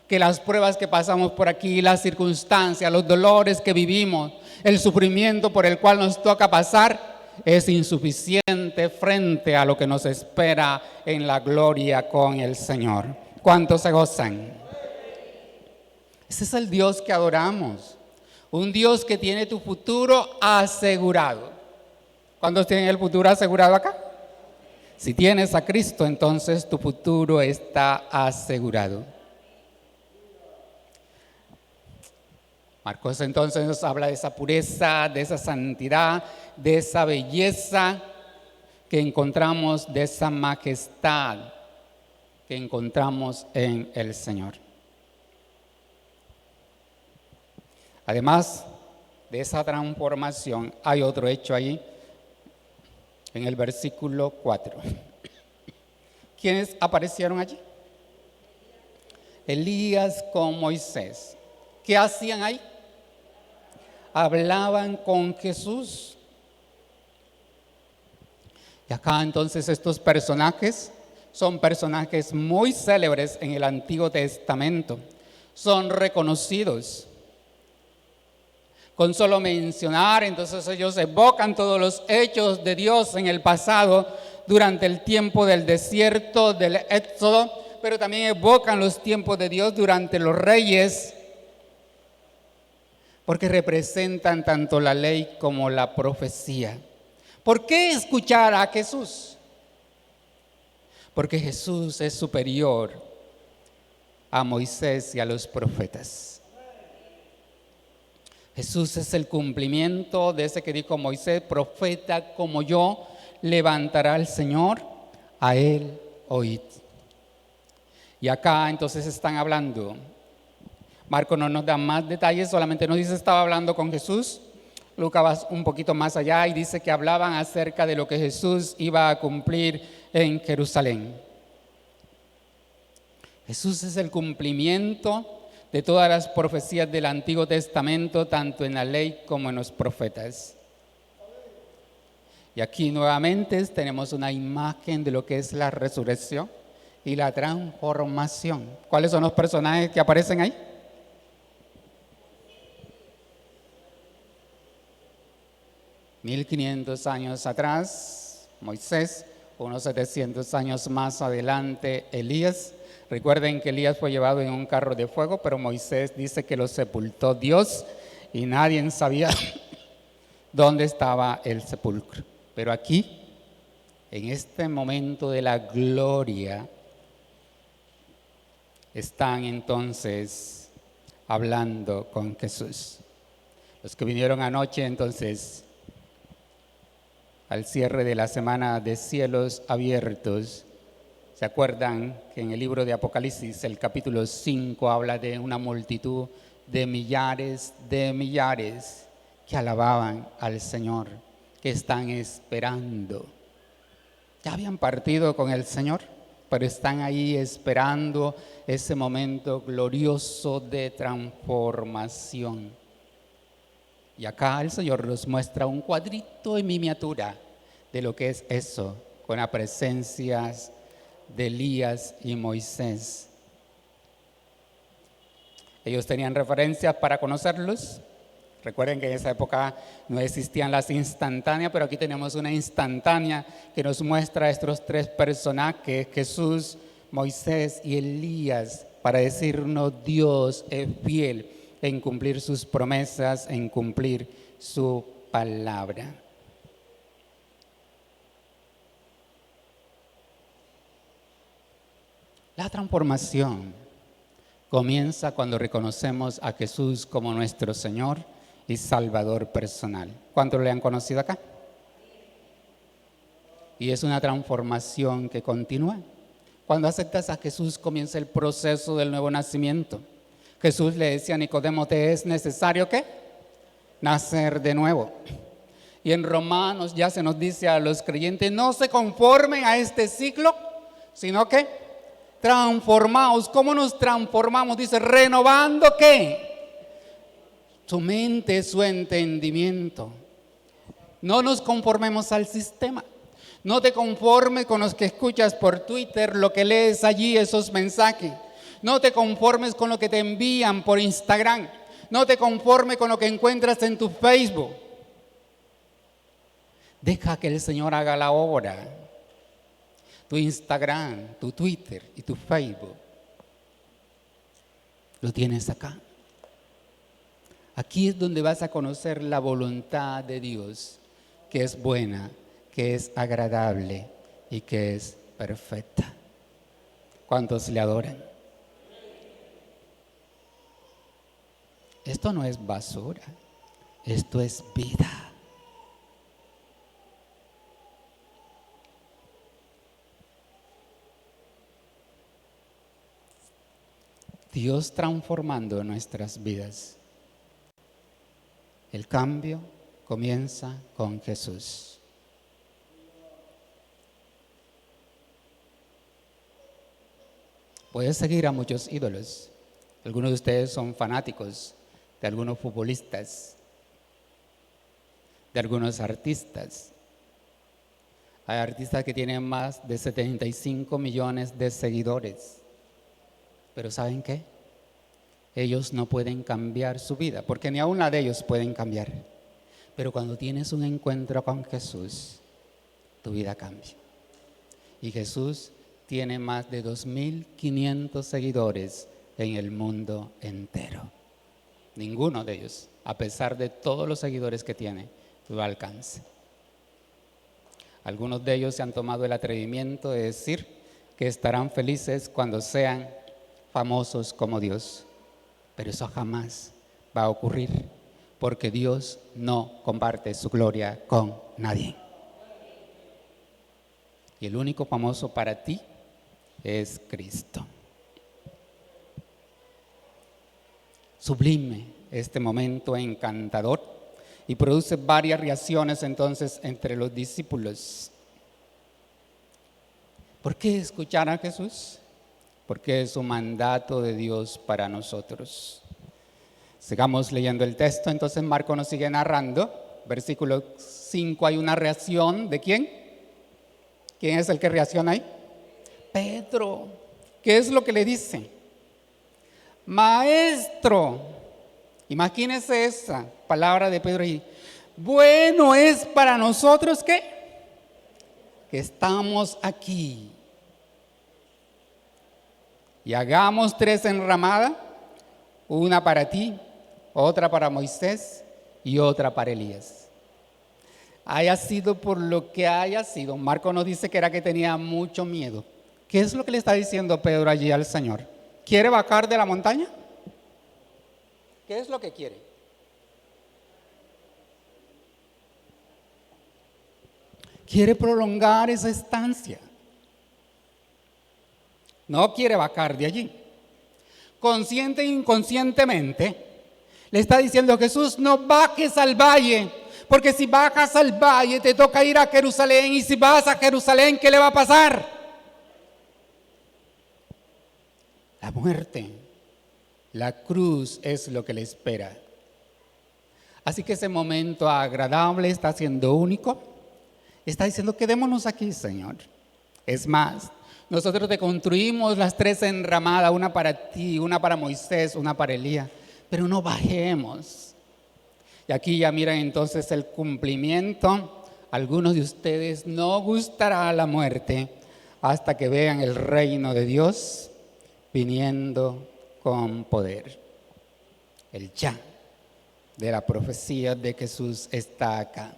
que las pruebas que pasamos por aquí, las circunstancias, los dolores que vivimos, el sufrimiento por el cual nos toca pasar, es insuficiente frente a lo que nos espera en la gloria con el Señor. ¿Cuántos se gozan? Ese es el Dios que adoramos, un Dios que tiene tu futuro asegurado. ¿Cuántos tienen el futuro asegurado acá? Si tienes a Cristo, entonces tu futuro está asegurado. Marcos entonces nos habla de esa pureza, de esa santidad, de esa belleza que encontramos, de esa majestad que encontramos en el Señor. Además de esa transformación, hay otro hecho ahí en el versículo 4. ¿Quiénes aparecieron allí? Elías con Moisés. ¿Qué hacían ahí? Hablaban con Jesús. Y acá entonces estos personajes son personajes muy célebres en el Antiguo Testamento. Son reconocidos. Con solo mencionar, entonces ellos evocan todos los hechos de Dios en el pasado, durante el tiempo del desierto, del éxodo, pero también evocan los tiempos de Dios durante los reyes, porque representan tanto la ley como la profecía. ¿Por qué escuchar a Jesús? Porque Jesús es superior a Moisés y a los profetas. Jesús es el cumplimiento de ese que dijo Moisés: profeta como yo levantará el Señor, a él oíd. Y acá entonces están hablando. Marco no nos da más detalles, solamente nos dice estaba hablando con Jesús. Lucas va un poquito más allá y dice que hablaban acerca de lo que Jesús iba a cumplir en Jerusalén. Jesús es el cumplimiento de todas las profecías del Antiguo Testamento, tanto en la ley como en los profetas. Y aquí nuevamente tenemos una imagen de lo que es la resurrección y la transformación. ¿Cuáles son los personajes que aparecen ahí? $1500 años atrás, Moisés, unos 700 años más adelante, Elías. Recuerden que Elías fue llevado en un carro de fuego, pero Moisés dice que lo sepultó Dios y nadie sabía dónde estaba el sepulcro. Pero aquí, en este momento de la gloria, están entonces hablando con Jesús. Los que vinieron anoche entonces al cierre de la semana de cielos abiertos, ¿se acuerdan que en el libro de Apocalipsis, el capítulo 5, habla de una multitud de millares que alababan al Señor, que están esperando? Ya habían partido con el Señor, pero están ahí esperando ese momento glorioso de transformación. Y acá el Señor nos muestra un cuadrito en miniatura de lo que es eso, con la presencia de Elías y Moisés. Ellos tenían referencias para conocerlos. Recuerden que en esa época no existían las instantáneas, pero aquí tenemos una instantánea que nos muestra a estos tres personajes, Jesús, Moisés y Elías, para decirnos: Dios es fiel en cumplir sus promesas, en cumplir su palabra. La transformación comienza cuando reconocemos a Jesús como nuestro Señor y Salvador personal. ¿Cuántos le han conocido acá? Y es una transformación que continúa. Cuando aceptas a Jesús comienza el proceso del nuevo nacimiento. Jesús le decía a Nicodemo, ¿te es necesario qué? Nacer de nuevo. Y en Romanos ya se nos dice a los creyentes, no se conformen a este ciclo, sino que transformaos. ¿Cómo nos transformamos? Dice, renovando ¿qué? Su mente, su entendimiento. No nos conformemos al sistema. No te conformes con los que escuchas por Twitter, lo que lees allí, esos mensajes. No te conformes con lo que te envían por Instagram. No te conformes con lo que encuentras en tu Facebook. Deja que el Señor haga la obra. Tu Instagram, tu Twitter y tu Facebook. Lo tienes acá. Aquí es donde vas a conocer la voluntad de Dios, que es buena, que es agradable y que es perfecta. ¿Cuántos le adoran? Esto no es basura, esto es vida. Dios transformando nuestras vidas. El cambio comienza con Jesús. Puedes seguir a muchos ídolos. Algunos de ustedes son fanáticos de algunos futbolistas, de algunos artistas. Hay artistas que tienen más de 75 millones de seguidores. Pero ¿saben qué? Ellos no pueden cambiar su vida, porque ni aún la de ellos pueden cambiar. Pero cuando tienes un encuentro con Jesús, tu vida cambia. Y Jesús tiene más de 2.500 seguidores en el mundo entero. Ninguno de ellos, a pesar de todos los seguidores que tiene, lo alcanza. Algunos de ellos se han tomado el atrevimiento de decir que estarán felices cuando sean famosos como Dios. Pero eso jamás va a ocurrir, porque Dios no comparte su gloria con nadie. Y el único famoso para ti es Cristo. Sublime este momento encantador y produce varias reacciones entonces entre los discípulos. ¿Por qué escuchar a Jesús? Porque es un mandato de Dios para nosotros. Sigamos leyendo el texto. Entonces Marco nos sigue narrando. Versículo 5, hay una reacción. ¿De quién? ¿Quién es el que reacciona ahí? Pedro. ¿Qué es lo que le dice? Maestro. Imagínese esa palabra de Pedro ahí. Bueno es para nosotros que estamos aquí. Y hagamos 3 enramadas, una para ti, otra para Moisés y otra para Elías. Haya sido por lo que haya sido. Marco nos dice que era que tenía mucho miedo. ¿Qué es lo que le está diciendo Pedro allí al Señor? ¿Quiere bajar de la montaña? ¿Qué es lo que quiere? Quiere prolongar esa estancia. No quiere bajar de allí. Consciente e inconscientemente le está diciendo: Jesús, no bajes al valle, porque si bajas al valle te toca ir a Jerusalén, y si vas a Jerusalén, ¿qué le va a pasar? La muerte, la cruz es lo que le espera. Así que ese momento agradable está siendo único. Está diciendo: quedémonos aquí, Señor. Es más, nosotros te construimos las 3 enramadas, una para ti, una para Moisés, una para Elías, pero no bajemos. Y aquí ya miran entonces el cumplimiento. Algunos de ustedes no gustará la muerte hasta que vean el reino de Dios viniendo con poder. El ya de la profecía de Jesús está acá.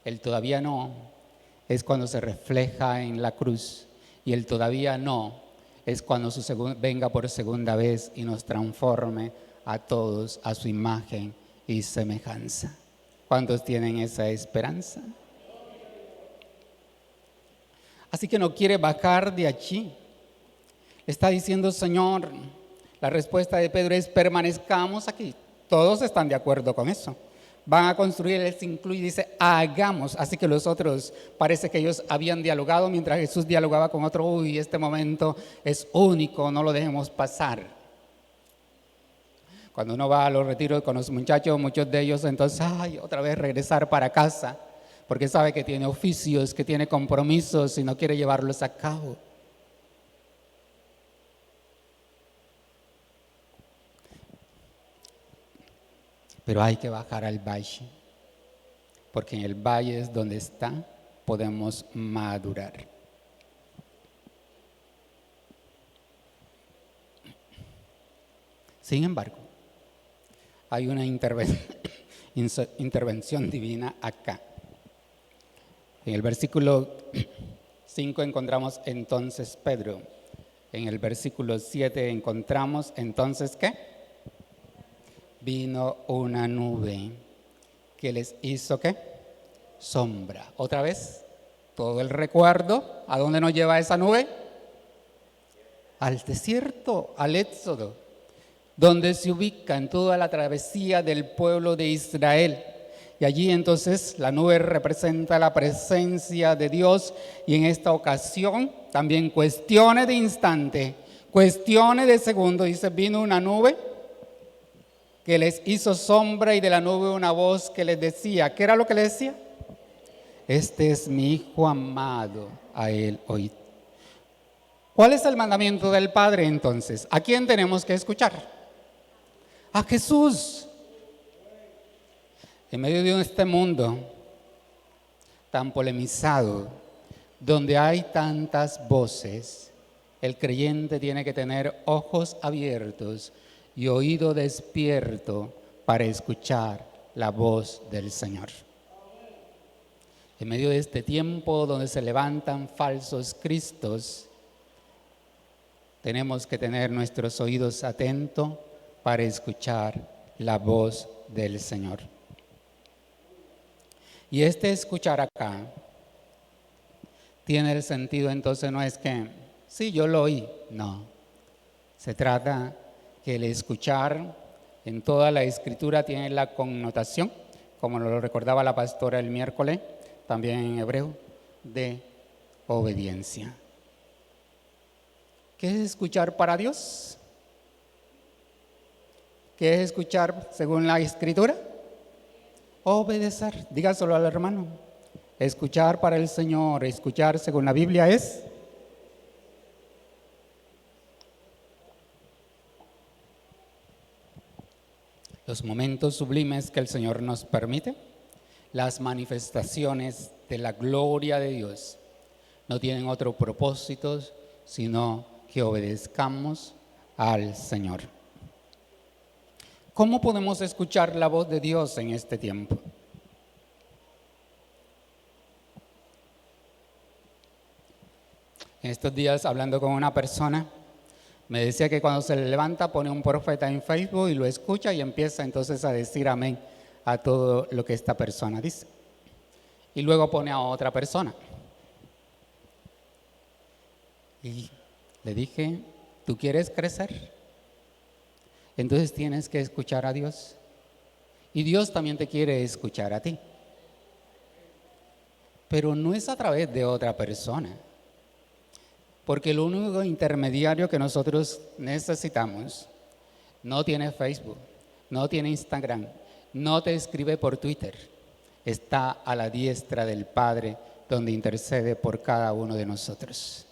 El todavía no es cuando se refleja en la cruz. Y el todavía no es cuando venga por segunda vez y nos transforme a todos a su imagen y semejanza. ¿Cuántos tienen esa esperanza? Así que no quiere bajar de allí. Está diciendo, Señor, la respuesta de Pedro es: permanezcamos aquí. Todos están de acuerdo con eso. Van a construir, él se incluye y dice, hagamos. Así que los otros, parece que ellos habían dialogado mientras Jesús dialogaba con otro. Uy, este momento es único, no lo dejemos pasar. Cuando uno va a los retiros con los muchachos, muchos de ellos entonces, otra vez regresar para casa, porque sabe que tiene oficios, que tiene compromisos y no quiere llevarlos a cabo. Pero hay que bajar al valle, porque en el valle es donde podemos madurar. Sin embargo, hay una intervención divina acá. En el versículo 5 encontramos entonces Pedro. En el versículo 7 encontramos entonces ¿qué? Vino una nube que les hizo ¿qué? Sombra. Otra vez, todo el recuerdo, ¿a dónde nos lleva esa nube? Al desierto, al Éxodo, donde se ubica en toda la travesía del pueblo de Israel. Y allí entonces la nube representa la presencia de Dios, y en esta ocasión también cuestiones de instante, cuestiones de segundo, dice, vino una nube que les hizo sombra, y de la nube una voz que les decía, ¿qué era lo que les decía? Este es mi Hijo amado, a él oíd. ¿Cuál es el mandamiento del Padre entonces? ¿A quién tenemos que escuchar? A Jesús. En medio de este mundo tan polemizado, donde hay tantas voces, el creyente tiene que tener ojos abiertos y oído despierto para escuchar la voz del Señor. En medio de este tiempo donde se levantan falsos cristos, tenemos que tener nuestros oídos atentos para escuchar la voz del Señor. Y este escuchar acá tiene el sentido, entonces no es que, sí, yo lo oí, no. Se trata que el escuchar en toda la Escritura tiene la connotación, como lo recordaba la pastora el miércoles, también en hebreo, de obediencia. ¿Qué es escuchar para Dios? ¿Qué es escuchar según la Escritura? Obedecer. Dígaselo al hermano. Escuchar para el Señor, escuchar según la Biblia es los momentos sublimes que el Señor nos permite, las manifestaciones de la gloria de Dios, no tienen otro propósito sino que obedezcamos al Señor. ¿Cómo podemos escuchar la voz de Dios en este tiempo? En estos días, hablando con una persona, me decía que cuando se levanta pone un profeta en Facebook y lo escucha y empieza entonces a decir amén a todo lo que esta persona dice. Y luego pone a otra persona. Y le dije, ¿tú quieres crecer? Entonces tienes que escuchar a Dios. Y Dios también te quiere escuchar a ti. Pero no es a través de otra persona. Porque el único intermediario que nosotros necesitamos no tiene Facebook, no tiene Instagram, no te escribe por Twitter. Está a la diestra del Padre, donde intercede por cada uno de nosotros.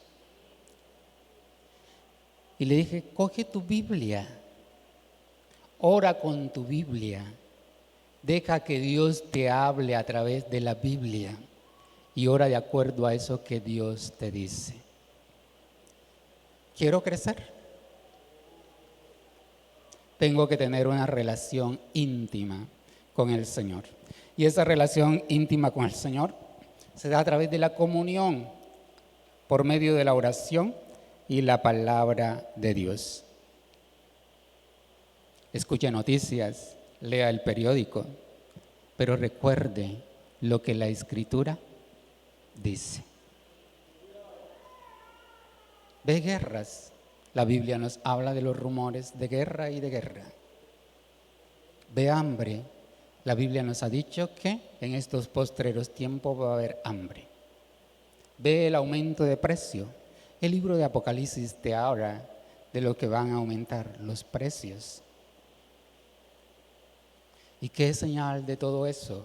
Y le dije, coge tu Biblia, ora con tu Biblia, deja que Dios te hable a través de la Biblia y ora de acuerdo a eso que Dios te dice. ¿Quiero crecer? Tengo que tener una relación íntima con el Señor. Y esa relación íntima con el Señor se da a través de la comunión, por medio de la oración y la palabra de Dios. Escuche noticias, lea el periódico, pero recuerde lo que la Escritura dice. Ve guerras. La Biblia nos habla de los rumores de guerra y de guerra. Ve hambre. La Biblia nos ha dicho que en estos postreros tiempos va a haber hambre. Ve el aumento de precio. El libro de Apocalipsis te habla de lo que van a aumentar los precios. ¿Y qué es señal de todo eso?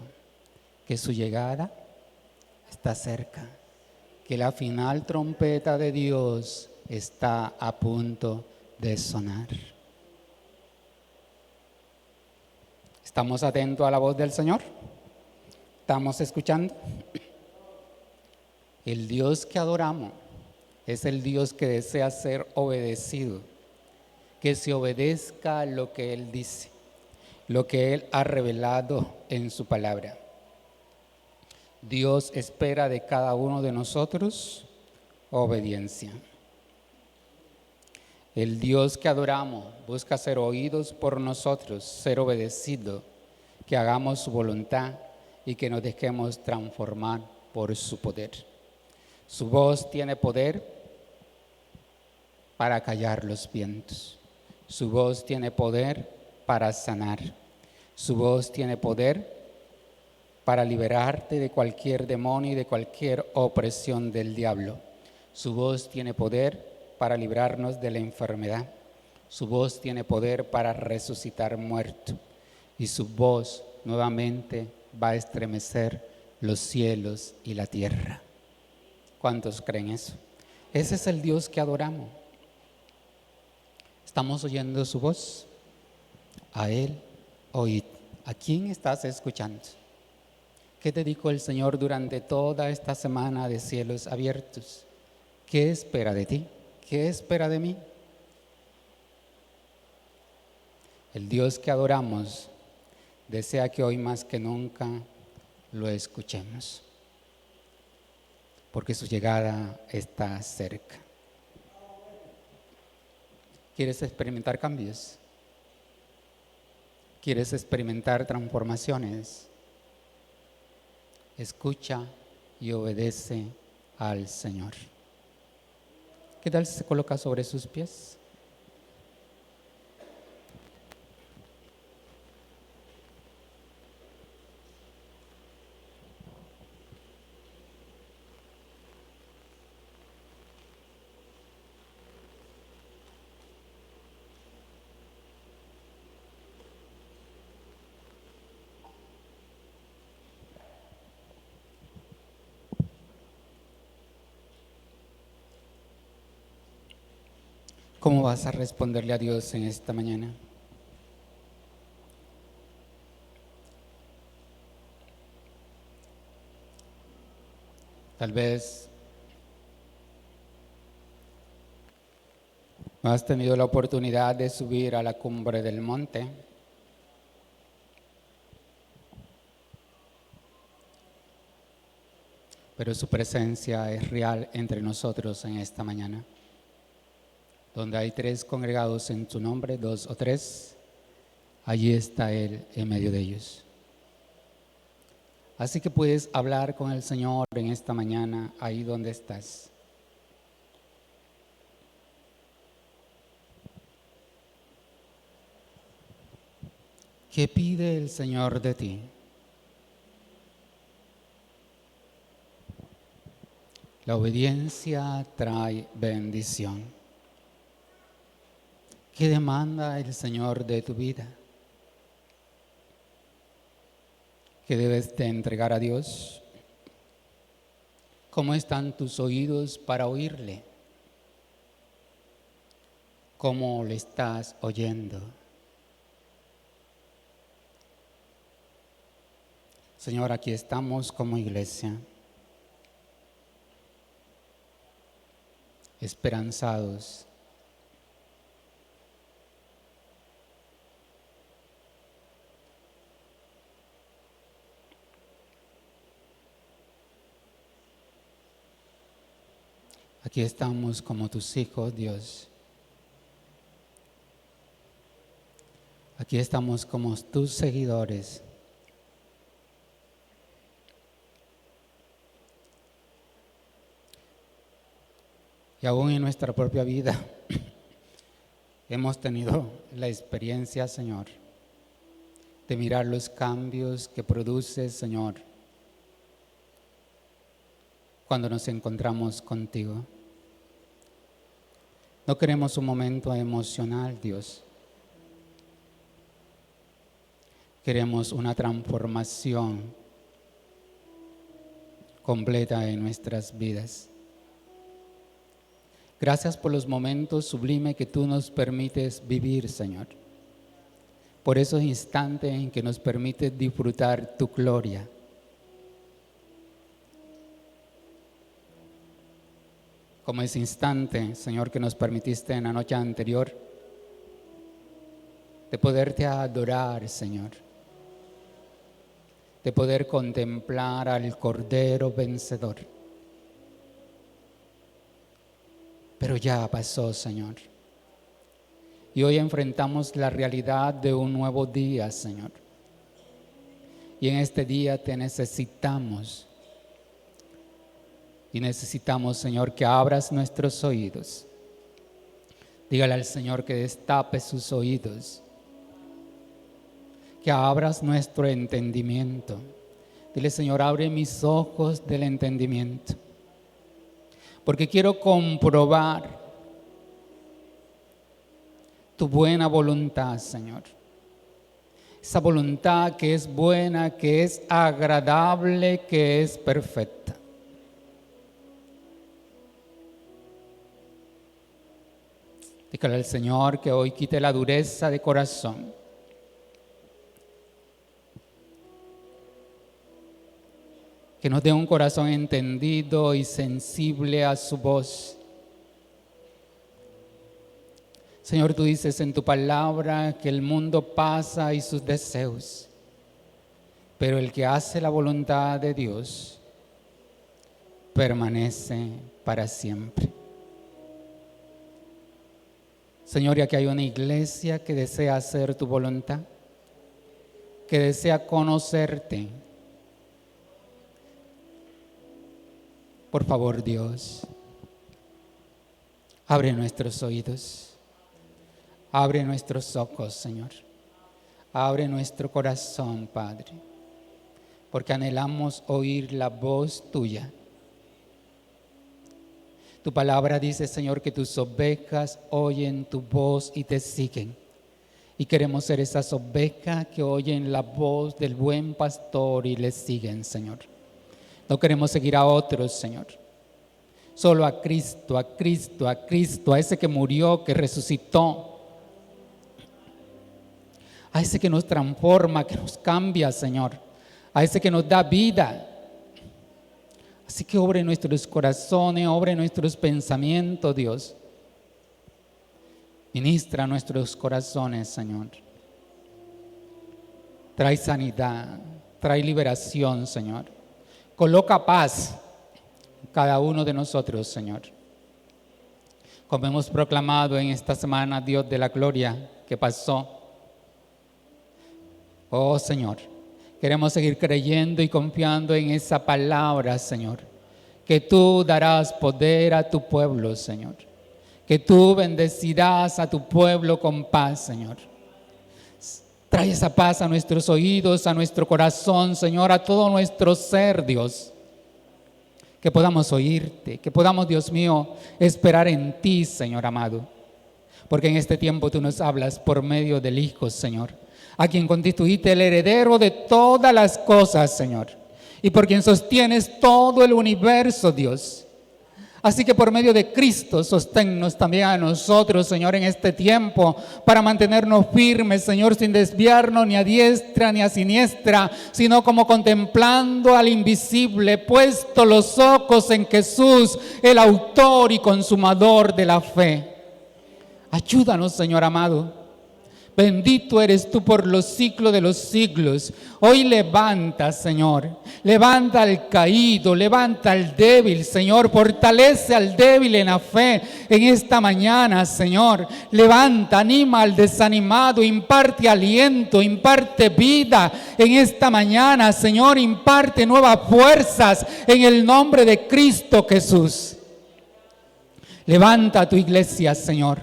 Que su llegada está cerca, que la final trompeta de Dios está a punto de sonar. ¿Estamos atentos a la voz del Señor? ¿Estamos escuchando? El Dios que adoramos es el Dios que desea ser obedecido, que se obedezca lo que Él dice, lo que Él ha revelado en su palabra. Dios espera de cada uno de nosotros obediencia. El Dios que adoramos busca ser oídos por nosotros, ser obedecido, que hagamos su voluntad y que nos dejemos transformar por su poder. Su voz tiene poder para callar los vientos. Su voz tiene poder para sanar. Su voz tiene poder para liberarte de cualquier demonio y de cualquier opresión del diablo. Su voz tiene poder para librarnos de la enfermedad. Su voz tiene poder para resucitar muertos. Y su voz nuevamente va a estremecer los cielos y la tierra. ¿Cuántos creen eso? Ese es el Dios que adoramos. ¿Estamos oyendo su voz? A Él oíd. ¿A quién estás escuchando? ¿Qué te dijo el Señor durante toda esta semana de cielos abiertos? ¿Qué espera de ti? ¿Qué espera de mí? El Dios que adoramos desea que hoy más que nunca lo escuchemos, porque su llegada está cerca. ¿Quieres experimentar cambios? ¿Quieres experimentar transformaciones? Escucha y obedece al Señor. ¿Qué tal si se coloca sobre sus pies? ¿Cómo vas a responderle a Dios en esta mañana? Tal vez no has tenido la oportunidad de subir a la cumbre del monte. Pero su presencia es real entre nosotros en esta mañana. Donde hay 3 congregados en tu nombre, 2 o 3, allí está Él en medio de ellos. Así que puedes hablar con el Señor en esta mañana, ahí donde estás. ¿Qué pide el Señor de ti? La obediencia trae bendición. ¿Qué demanda el Señor de tu vida? ¿Qué debes de entregar a Dios? ¿Cómo están tus oídos para oírle? ¿Cómo le estás oyendo? Señor, aquí estamos como iglesia, esperanzados. Aquí estamos como tus hijos, Dios. Aquí estamos como tus seguidores. Y aún en nuestra propia vida hemos tenido la experiencia, Señor, de mirar los cambios que produce, Señor, cuando nos encontramos contigo. No queremos un momento emocional, Dios. Queremos una transformación completa en nuestras vidas. Gracias por los momentos sublimes que tú nos permites vivir, Señor. Por esos instantes en que nos permites disfrutar tu gloria. Como ese instante, Señor, que nos permitiste en la noche anterior, de poderte adorar, Señor. De poder contemplar al Cordero vencedor. Pero ya pasó, Señor. Y hoy enfrentamos la realidad de un nuevo día, Señor. Y en este día te necesitamos. Y necesitamos, Señor, que abras nuestros oídos. Dígale al Señor que destape sus oídos. Que abras nuestro entendimiento. Dile, Señor, abre mis ojos del entendimiento. Porque quiero comprobar tu buena voluntad, Señor. Esa voluntad que es buena, que es agradable, que es perfecta. Dígale al Señor que hoy quite la dureza de corazón. Que nos dé un corazón entendido y sensible a su voz. Señor, tú dices en tu palabra que el mundo pasa y sus deseos, pero el que hace la voluntad de Dios permanece para siempre. Señor, y aquí hay una iglesia que desea hacer tu voluntad, que desea conocerte. Por favor, Dios, abre nuestros oídos, abre nuestros ojos, Señor, abre nuestro corazón, Padre, porque anhelamos oír la voz tuya. Tu palabra dice, Señor, que tus ovejas oyen tu voz y te siguen. Y queremos ser esas ovejas que oyen la voz del buen pastor y le siguen, Señor. No queremos seguir a otros, Señor. Solo a Cristo, a Cristo, a Cristo, a ese que murió, que resucitó. A ese que nos transforma, que nos cambia, Señor. A ese que nos da vida. Así que obre en nuestros corazones, obre en nuestros pensamientos, Dios. Ministra nuestros corazones, Señor. Trae sanidad, trae liberación, Señor. Coloca paz en cada uno de nosotros, Señor. Como hemos proclamado en esta semana, Dios de la gloria que pasó. Oh, Señor, queremos seguir creyendo y confiando en esa palabra, Señor. Que tú darás poder a tu pueblo, Señor. Que tú bendecirás a tu pueblo con paz, Señor. Trae esa paz a nuestros oídos, a nuestro corazón, Señor, a todo nuestro ser, Dios. Que podamos oírte, que podamos, Dios mío, esperar en ti, Señor amado. Porque en este tiempo tú nos hablas por medio del Hijo, Señor. A quien constituiste el heredero de todas las cosas, Señor. Y por quien sostienes todo el universo, Dios. Así que por medio de Cristo, sosténnos también a nosotros, Señor, en este tiempo, para mantenernos firmes, Señor, sin desviarnos ni a diestra ni a siniestra, sino como contemplando al invisible, puesto los ojos en Jesús, el autor y consumador de la fe. Ayúdanos, Señor amado. Bendito eres tú por los siglos de los siglos. Hoy levanta, Señor. Levanta al caído, levanta al débil, Señor. Fortalece al débil en la fe en esta mañana, Señor. Levanta, anima al desanimado, imparte aliento, imparte vida en esta mañana, Señor. Imparte nuevas fuerzas en el nombre de Cristo Jesús. Levanta a tu iglesia, Señor.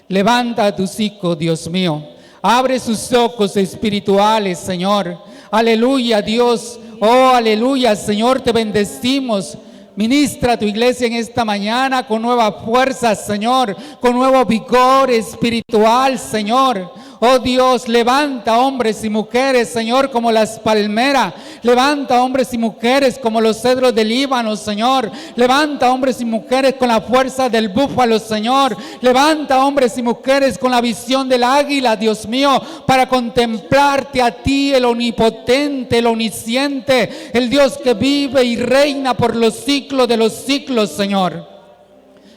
Levanta a tus hijos, Dios mío. Abre sus ojos espirituales, Señor. Aleluya, Dios. Oh, aleluya, Señor, te bendecimos. Ministra a tu iglesia en esta mañana con nuevas fuerzas, Señor, con nuevo vigor espiritual, Señor. Oh Dios, levanta hombres y mujeres, Señor, como las palmeras. Levanta hombres y mujeres como los cedros del Líbano, Señor. Levanta hombres y mujeres con la fuerza del búfalo, Señor. Levanta hombres y mujeres con la visión del águila, Dios mío, para contemplarte a ti, el omnipotente, el omnisciente, el Dios que vive y reina por los siglos de los siglos, Señor.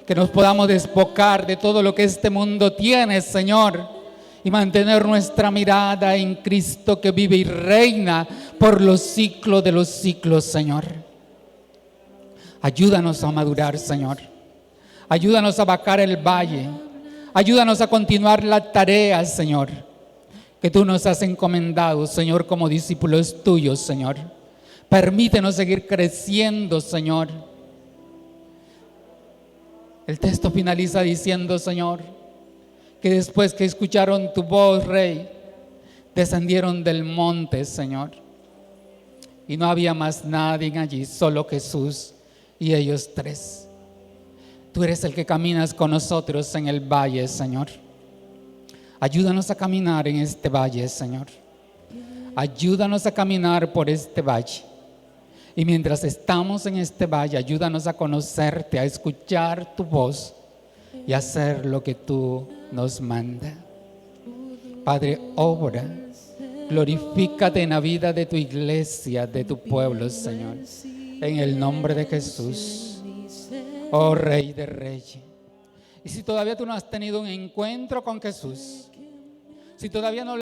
Que nos podamos despojar de todo lo que este mundo tiene, Señor, y mantener nuestra mirada en Cristo que vive y reina por los siglos de los siglos, Señor. Ayúdanos a madurar, Señor. Ayúdanos a bajar el valle. Ayúdanos a continuar la tarea, Señor, que tú nos has encomendado, Señor, como discípulos tuyos, Señor. Permítenos seguir creciendo, Señor. El texto finaliza diciendo, Señor, que después que escucharon tu voz, Rey, descendieron del monte, Señor. Y no había más nadie allí, solo Jesús y ellos tres. Tú eres el que caminas con nosotros en el valle, Señor. Ayúdanos a caminar en este valle, Señor. Ayúdanos a caminar por este valle. Y mientras estamos en este valle, ayúdanos a conocerte, a escuchar tu voz y hacer lo que tú nos manda. Padre, obra, glorifícate en la vida de tu iglesia, de tu pueblo, Señor, en el nombre de Jesús, oh Rey de Reyes. Y si todavía tú no has tenido un encuentro con Jesús, si todavía no